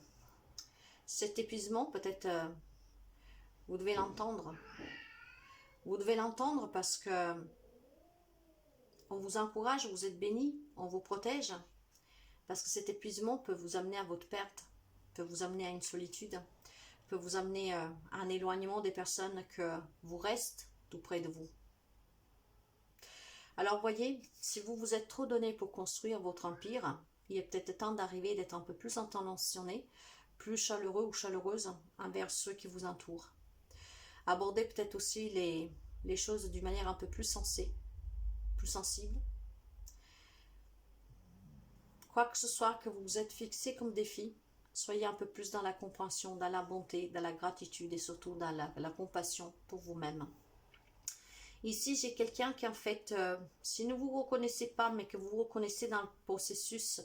cet épuisement, peut-être, vous devez l'entendre. Vous devez l'entendre parce que on vous encourage, vous êtes béni, on vous protège. Parce que cet épuisement peut vous amener à votre perte, peut vous amener à une solitude, peut vous amener à un éloignement des personnes que vous restez tout près de vous. Alors voyez, si vous vous êtes trop donné pour construire votre empire, il est peut-être temps d'arriver, d'être un peu plus intentionné, plus chaleureux ou chaleureuse envers ceux qui vous entourent. Abordez peut-être aussi les choses d'une manière un peu plus sensée, plus sensible. Quoi que ce soit que vous vous êtes fixé comme défi, soyez un peu plus dans la compréhension, dans la bonté, dans la gratitude et surtout dans la compassion pour vous-même. Ici, j'ai quelqu'un qui en fait, si ne vous reconnaissez pas, mais que vous vous reconnaissez dans le processus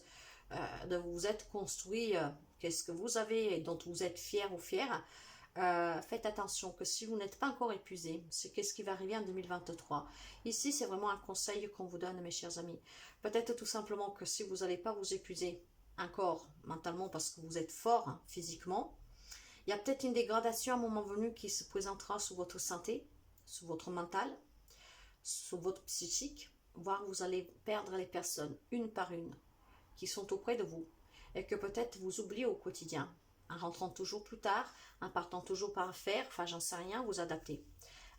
de vous être construit, qu'est-ce que vous avez et dont vous êtes fier ou fier, faites attention que si vous n'êtes pas encore épuisé, c'est qu'est-ce qui va arriver en 2023. Ici, c'est vraiment un conseil qu'on vous donne, mes chers amis. Peut-être tout simplement que si vous n'allez pas vous épuiser encore mentalement parce que vous êtes fort hein, physiquement, il y a peut-être une dégradation à un moment venu qui se présentera sur votre santé, sur votre mental, sur votre psychique, voire vous allez perdre les personnes une par une qui sont auprès de vous et que peut-être vous oubliez au quotidien. En rentrant toujours plus tard, en partant toujours par faire, enfin j'en sais rien, vous adapter.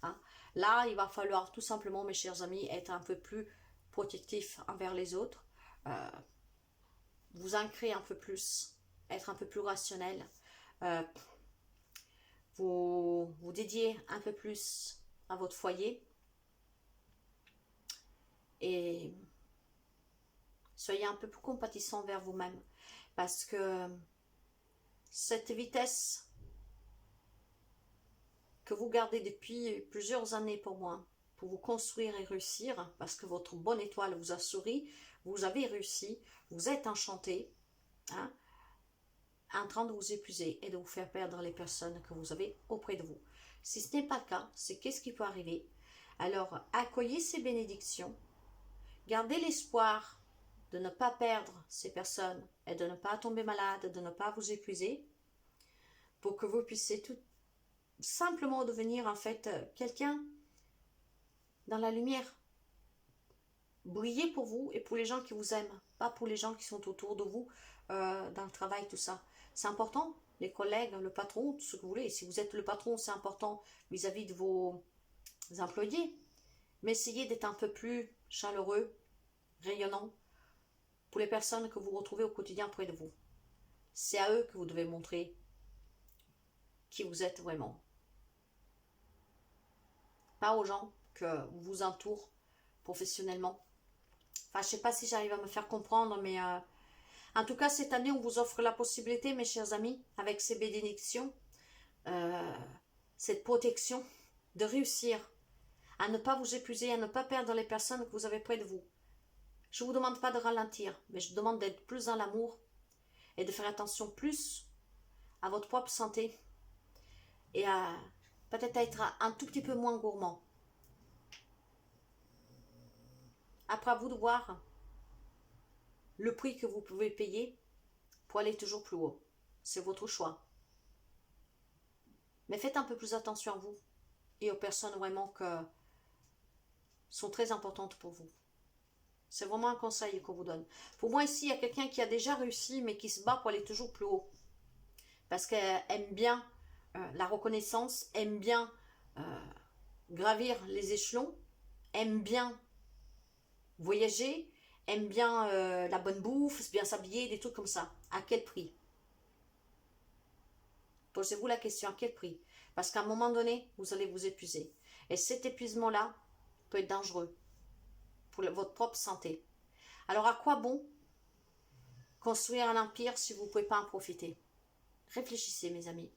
Hein. Là, il va falloir tout simplement, mes chers amis, être un peu plus protectif envers les autres, vous ancrer un peu plus, être un peu plus rationnel, vous dédier un peu plus à votre foyer et soyez un peu plus compatissant envers vous-même parce que cette vitesse que vous gardez depuis plusieurs années pour moi, pour vous construire et réussir, parce que votre bonne étoile vous a souri, vous avez réussi, vous êtes enchanté, hein, en train de vous épuiser et de vous faire perdre les personnes que vous avez auprès de vous. Si ce n'est pas le cas, c'est qu'est-ce qui peut arriver? Alors, accueillez ces bénédictions, gardez l'espoir de ne pas perdre ces personnes et de ne pas tomber malade, de ne pas vous épuiser, pour que vous puissiez tout simplement devenir en fait quelqu'un dans la lumière. Brillez pour vous et pour les gens qui vous aiment, pas pour les gens qui sont autour de vous dans le travail, tout ça. C'est important, les collègues, le patron, tout ce que vous voulez. Si vous êtes le patron, c'est important vis-à-vis de vos employés. Mais essayez d'être un peu plus chaleureux, rayonnant pour les personnes que vous retrouvez au quotidien près de vous. C'est à eux que vous devez montrer qui vous êtes vraiment. Pas aux gens que vous entourent professionnellement. Enfin, je ne sais pas si j'arrive à me faire comprendre, mais en tout cas, cette année, on vous offre la possibilité, mes chers amis, avec ces bénédictions, cette protection, de réussir à ne pas vous épuiser, à ne pas perdre les personnes que vous avez près de vous. Je ne vous demande pas de ralentir, mais je vous demande d'être plus dans l'amour et de faire attention plus à votre propre santé et à peut-être être un tout petit peu moins gourmand. Après, à vous de voir le prix que vous pouvez payer pour aller toujours plus haut. C'est votre choix. Mais faites un peu plus attention à vous et aux personnes vraiment que sont très importantes pour vous. C'est vraiment un conseil qu'on vous donne. Pour moi, ici, il y a quelqu'un qui a déjà réussi, mais qui se bat pour aller toujours plus haut. Parce qu'elle aime bien la reconnaissance, aime bien gravir les échelons, aime bien voyager, aime bien la bonne bouffe, bien s'habiller, des trucs comme ça. À quel prix? Posez-vous la question, à quel prix? Parce qu'à un moment donné, vous allez vous épuiser. Et cet épuisement-là peut être dangereux pour votre propre santé. Alors à quoi bon construire un empire si vous ne pouvez pas en profiter? Réfléchissez, mes amis.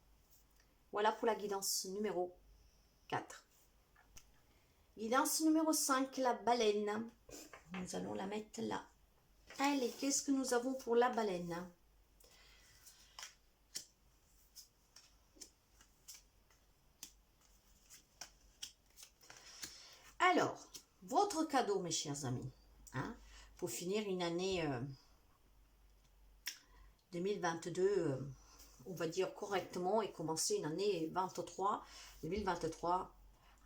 Voilà pour la guidance numéro 4. Guidance numéro 5, la baleine. Nous allons la mettre là. Allez, qu'est-ce que nous avons pour la baleine? Alors, votre cadeau, mes chers amis, hein, pour finir une année 2022, on va dire correctement, et commencer une année 2023,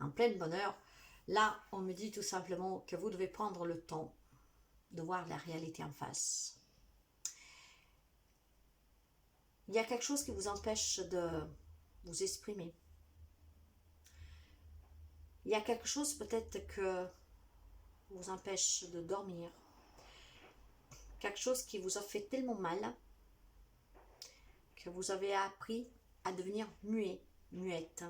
en plein bonheur. Là, on me dit tout simplement que vous devez prendre le temps de voir la réalité en face. Il y a quelque chose qui vous empêche de vous exprimer. Il y a quelque chose peut-être que vous empêche de dormir. Quelque chose qui vous a fait tellement mal que vous avez appris à devenir muet, muette.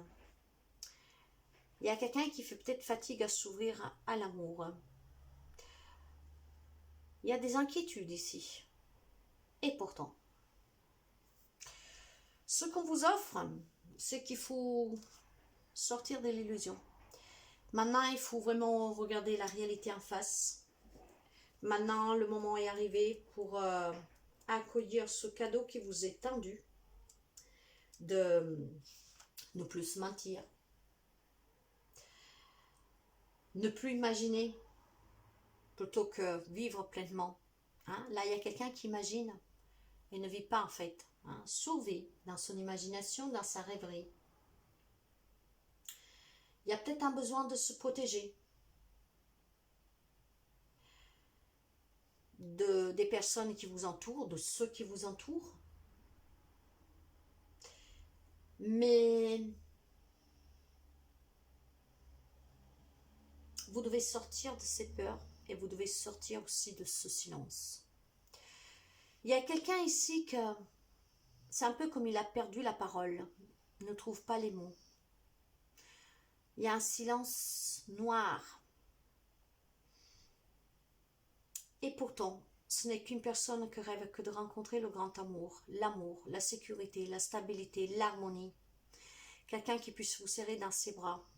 Il y a quelqu'un qui fait peut-être fatigue à s'ouvrir à l'amour. Il y a des inquiétudes ici. Et pourtant, ce qu'on vous offre, c'est qu'il faut sortir de l'illusion. Maintenant, il faut vraiment regarder la réalité en face. Maintenant, le moment est arrivé pour accueillir ce cadeau qui vous est tendu, de ne plus se mentir, ne plus imaginer plutôt que vivre pleinement. Hein? Là, il y a quelqu'un qui imagine et ne vit pas en fait. Hein? Sauvé dans son imagination, dans sa rêverie. Il y a peut-être un besoin de se protéger des personnes qui vous entourent, de ceux qui vous entourent. Mais vous devez sortir de ces peurs et vous devez sortir aussi de ce silence. Il y a quelqu'un ici que c'est un peu comme il a perdu la parole, il ne trouve pas les mots. Il y a un silence noir. Et pourtant, ce n'est qu'une personne qui rêve que de rencontrer le grand amour, la sécurité, la stabilité, l'harmonie. Quelqu'un qui puisse vous serrer dans ses bras.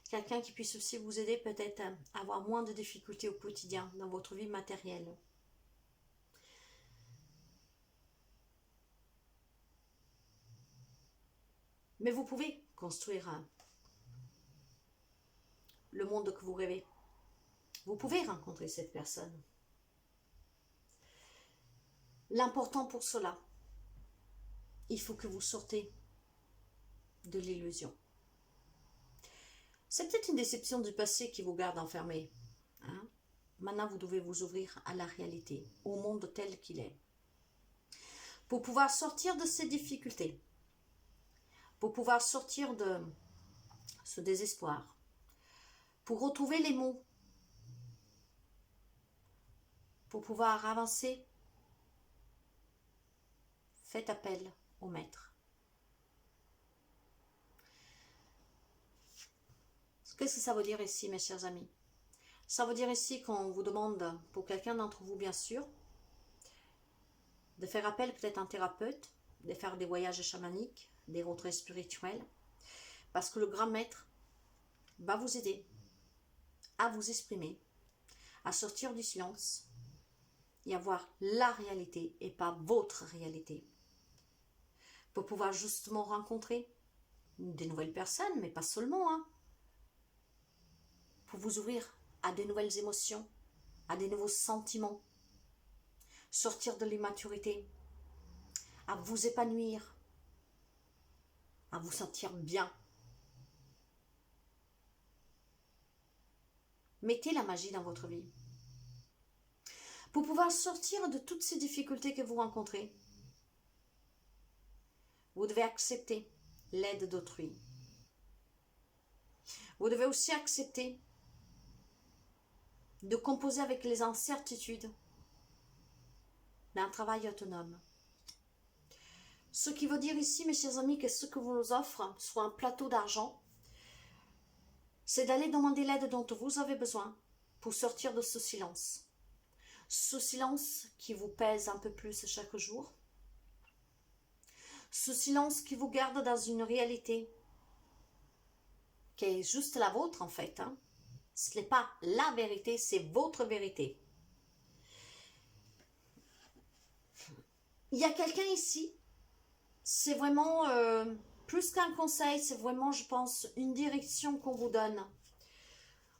Quelqu'un qui puisse aussi vous aider peut-être à avoir moins de difficultés au quotidien dans votre vie matérielle. Mais vous pouvez construire le monde que vous rêvez. Vous pouvez rencontrer cette personne. L'important pour cela, il faut que vous sortez de l'illusion. C'est peut-être une déception du passé qui vous garde enfermé. Hein? Maintenant, vous devez vous ouvrir à la réalité, au monde tel qu'il est. Pour pouvoir sortir de ces difficultés, pour pouvoir sortir de ce désespoir, pour retrouver les mots, pour pouvoir avancer, faites appel au maître. Qu'est-ce que ça veut dire ici, mes chers amis? Ça veut dire ici qu'on vous demande, pour quelqu'un d'entre vous bien sûr, de faire appel peut-être à un thérapeute, de faire des voyages chamaniques, des retraits spirituels, parce que le grand maître va vous aider à vous exprimer, à sortir du silence y avoir la réalité et pas votre réalité. Pour pouvoir justement rencontrer des nouvelles personnes, mais pas seulement, hein. Pour vous ouvrir à de nouvelles émotions, à des nouveaux sentiments, sortir de l'immaturité, à vous épanouir, à vous sentir bien. Mettez la magie dans votre vie. Pour pouvoir sortir de toutes ces difficultés que vous rencontrez, vous devez accepter l'aide d'autrui. Vous devez aussi accepter de composer avec les incertitudes d'un travail autonome. Ce qui veut dire ici, mes chers amis, que ce que vous nous offre, soit un plateau d'argent, c'est d'aller demander l'aide dont vous avez besoin pour sortir de ce silence. Ce silence qui vous pèse un peu plus chaque jour. Ce silence qui vous garde dans une réalité qui est juste la vôtre en fait. Hein. Ce n'est pas la vérité, c'est votre vérité. Il y a quelqu'un ici, c'est vraiment plus qu'un conseil, c'est vraiment, je pense, une direction qu'on vous donne.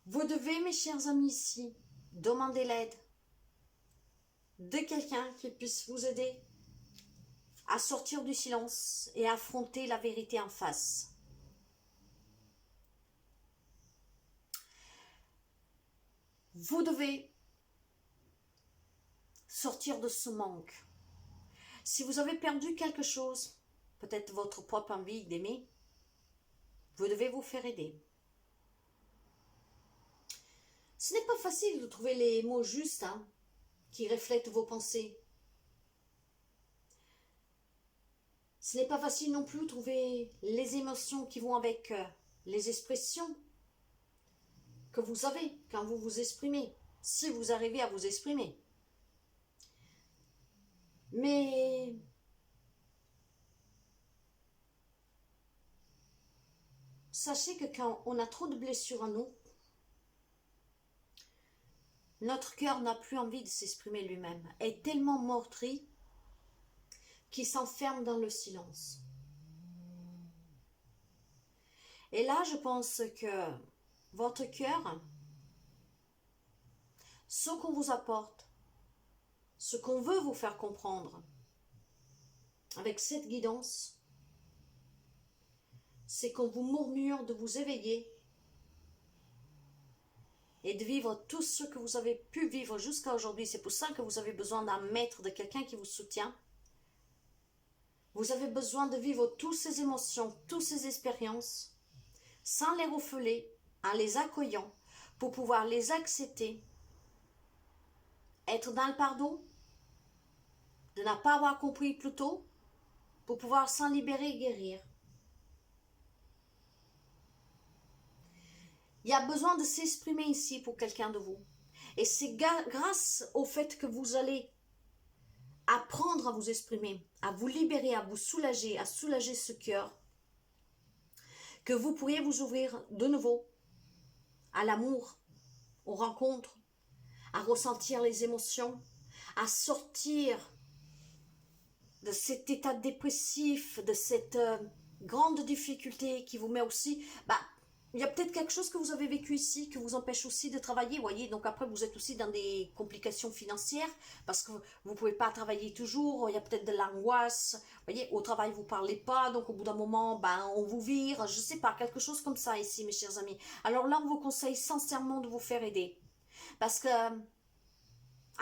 Vous devez, mes chers amis ici, demander l'aide de quelqu'un qui puisse vous aider à sortir du silence et à affronter la vérité en face. Vous devez sortir de ce manque. Si vous avez perdu quelque chose, peut-être votre propre envie d'aimer, vous devez vous faire aider. Ce n'est pas facile de trouver les mots justes hein, qui reflètent vos pensées. Ce n'est pas facile non plus de trouver les émotions qui vont avec les expressions que vous avez quand vous vous exprimez, si vous arrivez à vous exprimer. Mais sachez que quand on a trop de blessures en nous, notre cœur n'a plus envie de s'exprimer lui-même, est tellement meurtri qu'il s'enferme dans le silence. Et là, je pense que votre cœur, ce qu'on vous apporte, ce qu'on veut vous faire comprendre, avec cette guidance, c'est qu'on vous murmure de vous éveiller et de vivre tout ce que vous avez pu vivre jusqu'à aujourd'hui. C'est pour ça que vous avez besoin d'un maître, de quelqu'un qui vous soutient. Vous avez besoin de vivre toutes ces émotions, toutes ces expériences, sans les refouler, en les accueillant, pour pouvoir les accepter, être dans le pardon, de ne pas avoir compris plus tôt, pour pouvoir s'en libérer et guérir. Il y a besoin de s'exprimer ici pour quelqu'un de vous. Et c'est grâce au fait que vous allez apprendre à vous exprimer, à vous libérer, à vous soulager, à soulager ce cœur, que vous pourriez vous ouvrir de nouveau à l'amour, aux rencontres, à ressentir les émotions, à sortir de cet état dépressif, de cette grande difficulté qui vous met aussi... il y a peut-être quelque chose que vous avez vécu ici qui vous empêche aussi de travailler, vous voyez, donc après vous êtes aussi dans des complications financières parce que vous ne pouvez pas travailler toujours, il y a peut-être de l'angoisse, vous voyez, au travail vous ne parlez pas, donc au bout d'un moment, on vous vire, je ne sais pas, quelque chose comme ça ici, mes chers amis. Alors là, on vous conseille sincèrement de vous faire aider parce que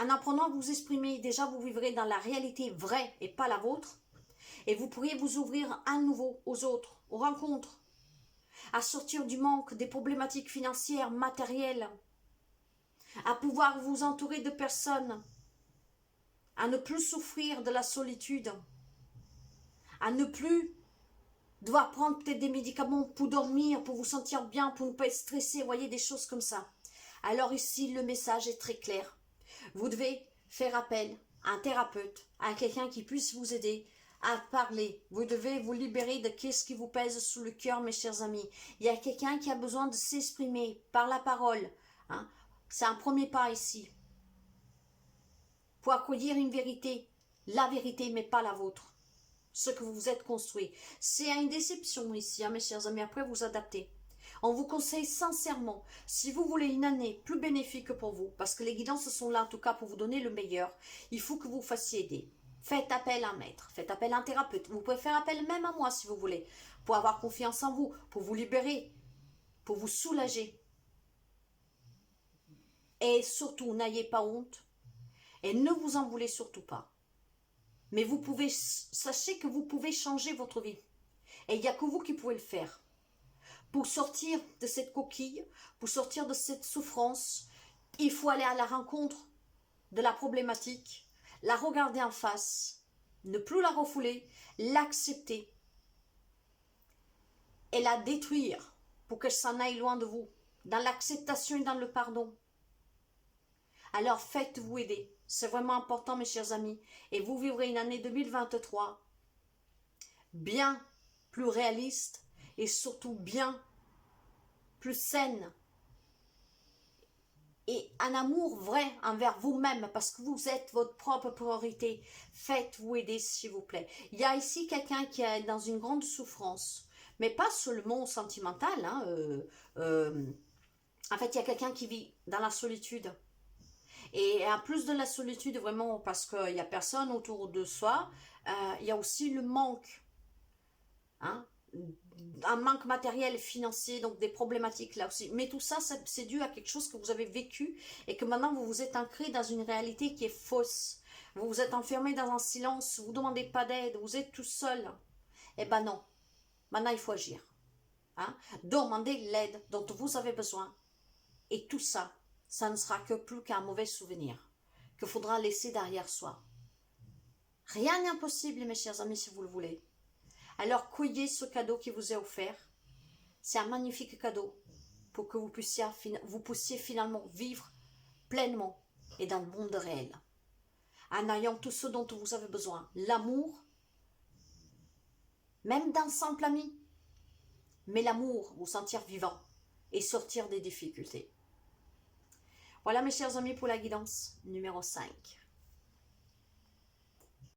en apprenant à vous exprimer, déjà vous vivrez dans la réalité vraie et pas la vôtre et vous pourriez vous ouvrir à nouveau aux autres, aux rencontres, à sortir du manque, des problématiques financières, matérielles, à pouvoir vous entourer de personnes, à ne plus souffrir de la solitude, à ne plus devoir prendre peut-être des médicaments pour dormir, pour vous sentir bien, pour ne pas être stressé, voyez, des choses comme ça. Alors ici, le message est très clair. Vous devez faire appel à un thérapeute, à quelqu'un qui puisse vous aider à parler. Vous devez vous libérer de ce qui vous pèse sous le cœur, mes chers amis. Il y a quelqu'un qui a besoin de s'exprimer par la parole. Hein. C'est un premier pas ici. pour accueillir une vérité, la vérité, mais pas la vôtre. Ce que vous vous êtes construit. C'est une déception ici, hein, mes chers amis. Après, vous adaptez. On vous conseille sincèrement, si vous voulez une année plus bénéfique pour vous, parce que les guidances sont là en tout cas pour vous donner le meilleur, il faut que vous fassiez aider. Faites appel à un maître, faites appel à un thérapeute. Vous pouvez faire appel même à moi si vous voulez, pour avoir confiance en vous, pour vous libérer, pour vous soulager. Et surtout, n'ayez pas honte et ne vous en voulez surtout pas. Mais vous pouvez, sachez que vous pouvez changer votre vie. Et il n'y a que vous qui pouvez le faire. Pour sortir de cette coquille, pour sortir de cette souffrance, il faut aller à la rencontre de la problématique, la regarder en face, ne plus la refouler, l'accepter et la détruire pour qu'elle s'en aille loin de vous, dans l'acceptation et dans le pardon. Alors faites-vous aider. C'est vraiment important, mes chers amis. Et vous vivrez une année 2023 bien plus réaliste et surtout bien plus saine. Et un amour vrai envers vous-même parce que vous êtes votre propre priorité. Faites-vous aider, s'il vous plaît. Il y a ici quelqu'un qui est dans une grande souffrance. Mais pas seulement sentimentale. Hein, en fait, il y a quelqu'un qui vit dans la solitude. Et en plus de la solitude, vraiment, parce qu'il n'y a personne autour de soi, il y a aussi le manque. Hein? Un manque matériel et financier, donc des problématiques là aussi. Mais tout ça, c'est dû à quelque chose que vous avez vécu et que maintenant vous vous êtes ancré dans une réalité qui est fausse. Vous vous êtes enfermé dans un silence, vous ne demandez pas d'aide, vous êtes tout seul. Eh ben non, maintenant il faut agir. Hein? Demandez l'aide dont vous avez besoin. Et tout ça, ça ne sera que plus qu'un mauvais souvenir qu'il faudra laisser derrière soi. Rien n'est impossible, mes chers amis, si vous le voulez. Alors, cueillez ce cadeau qui vous est offert. C'est un magnifique cadeau pour que vous puissiez finalement vivre pleinement et dans le monde réel. En ayant tout ce dont vous avez besoin. L'amour, même d'un simple ami. Mais l'amour, vous sentir vivant et sortir des difficultés. Voilà mes chers amis pour la guidance numéro 5.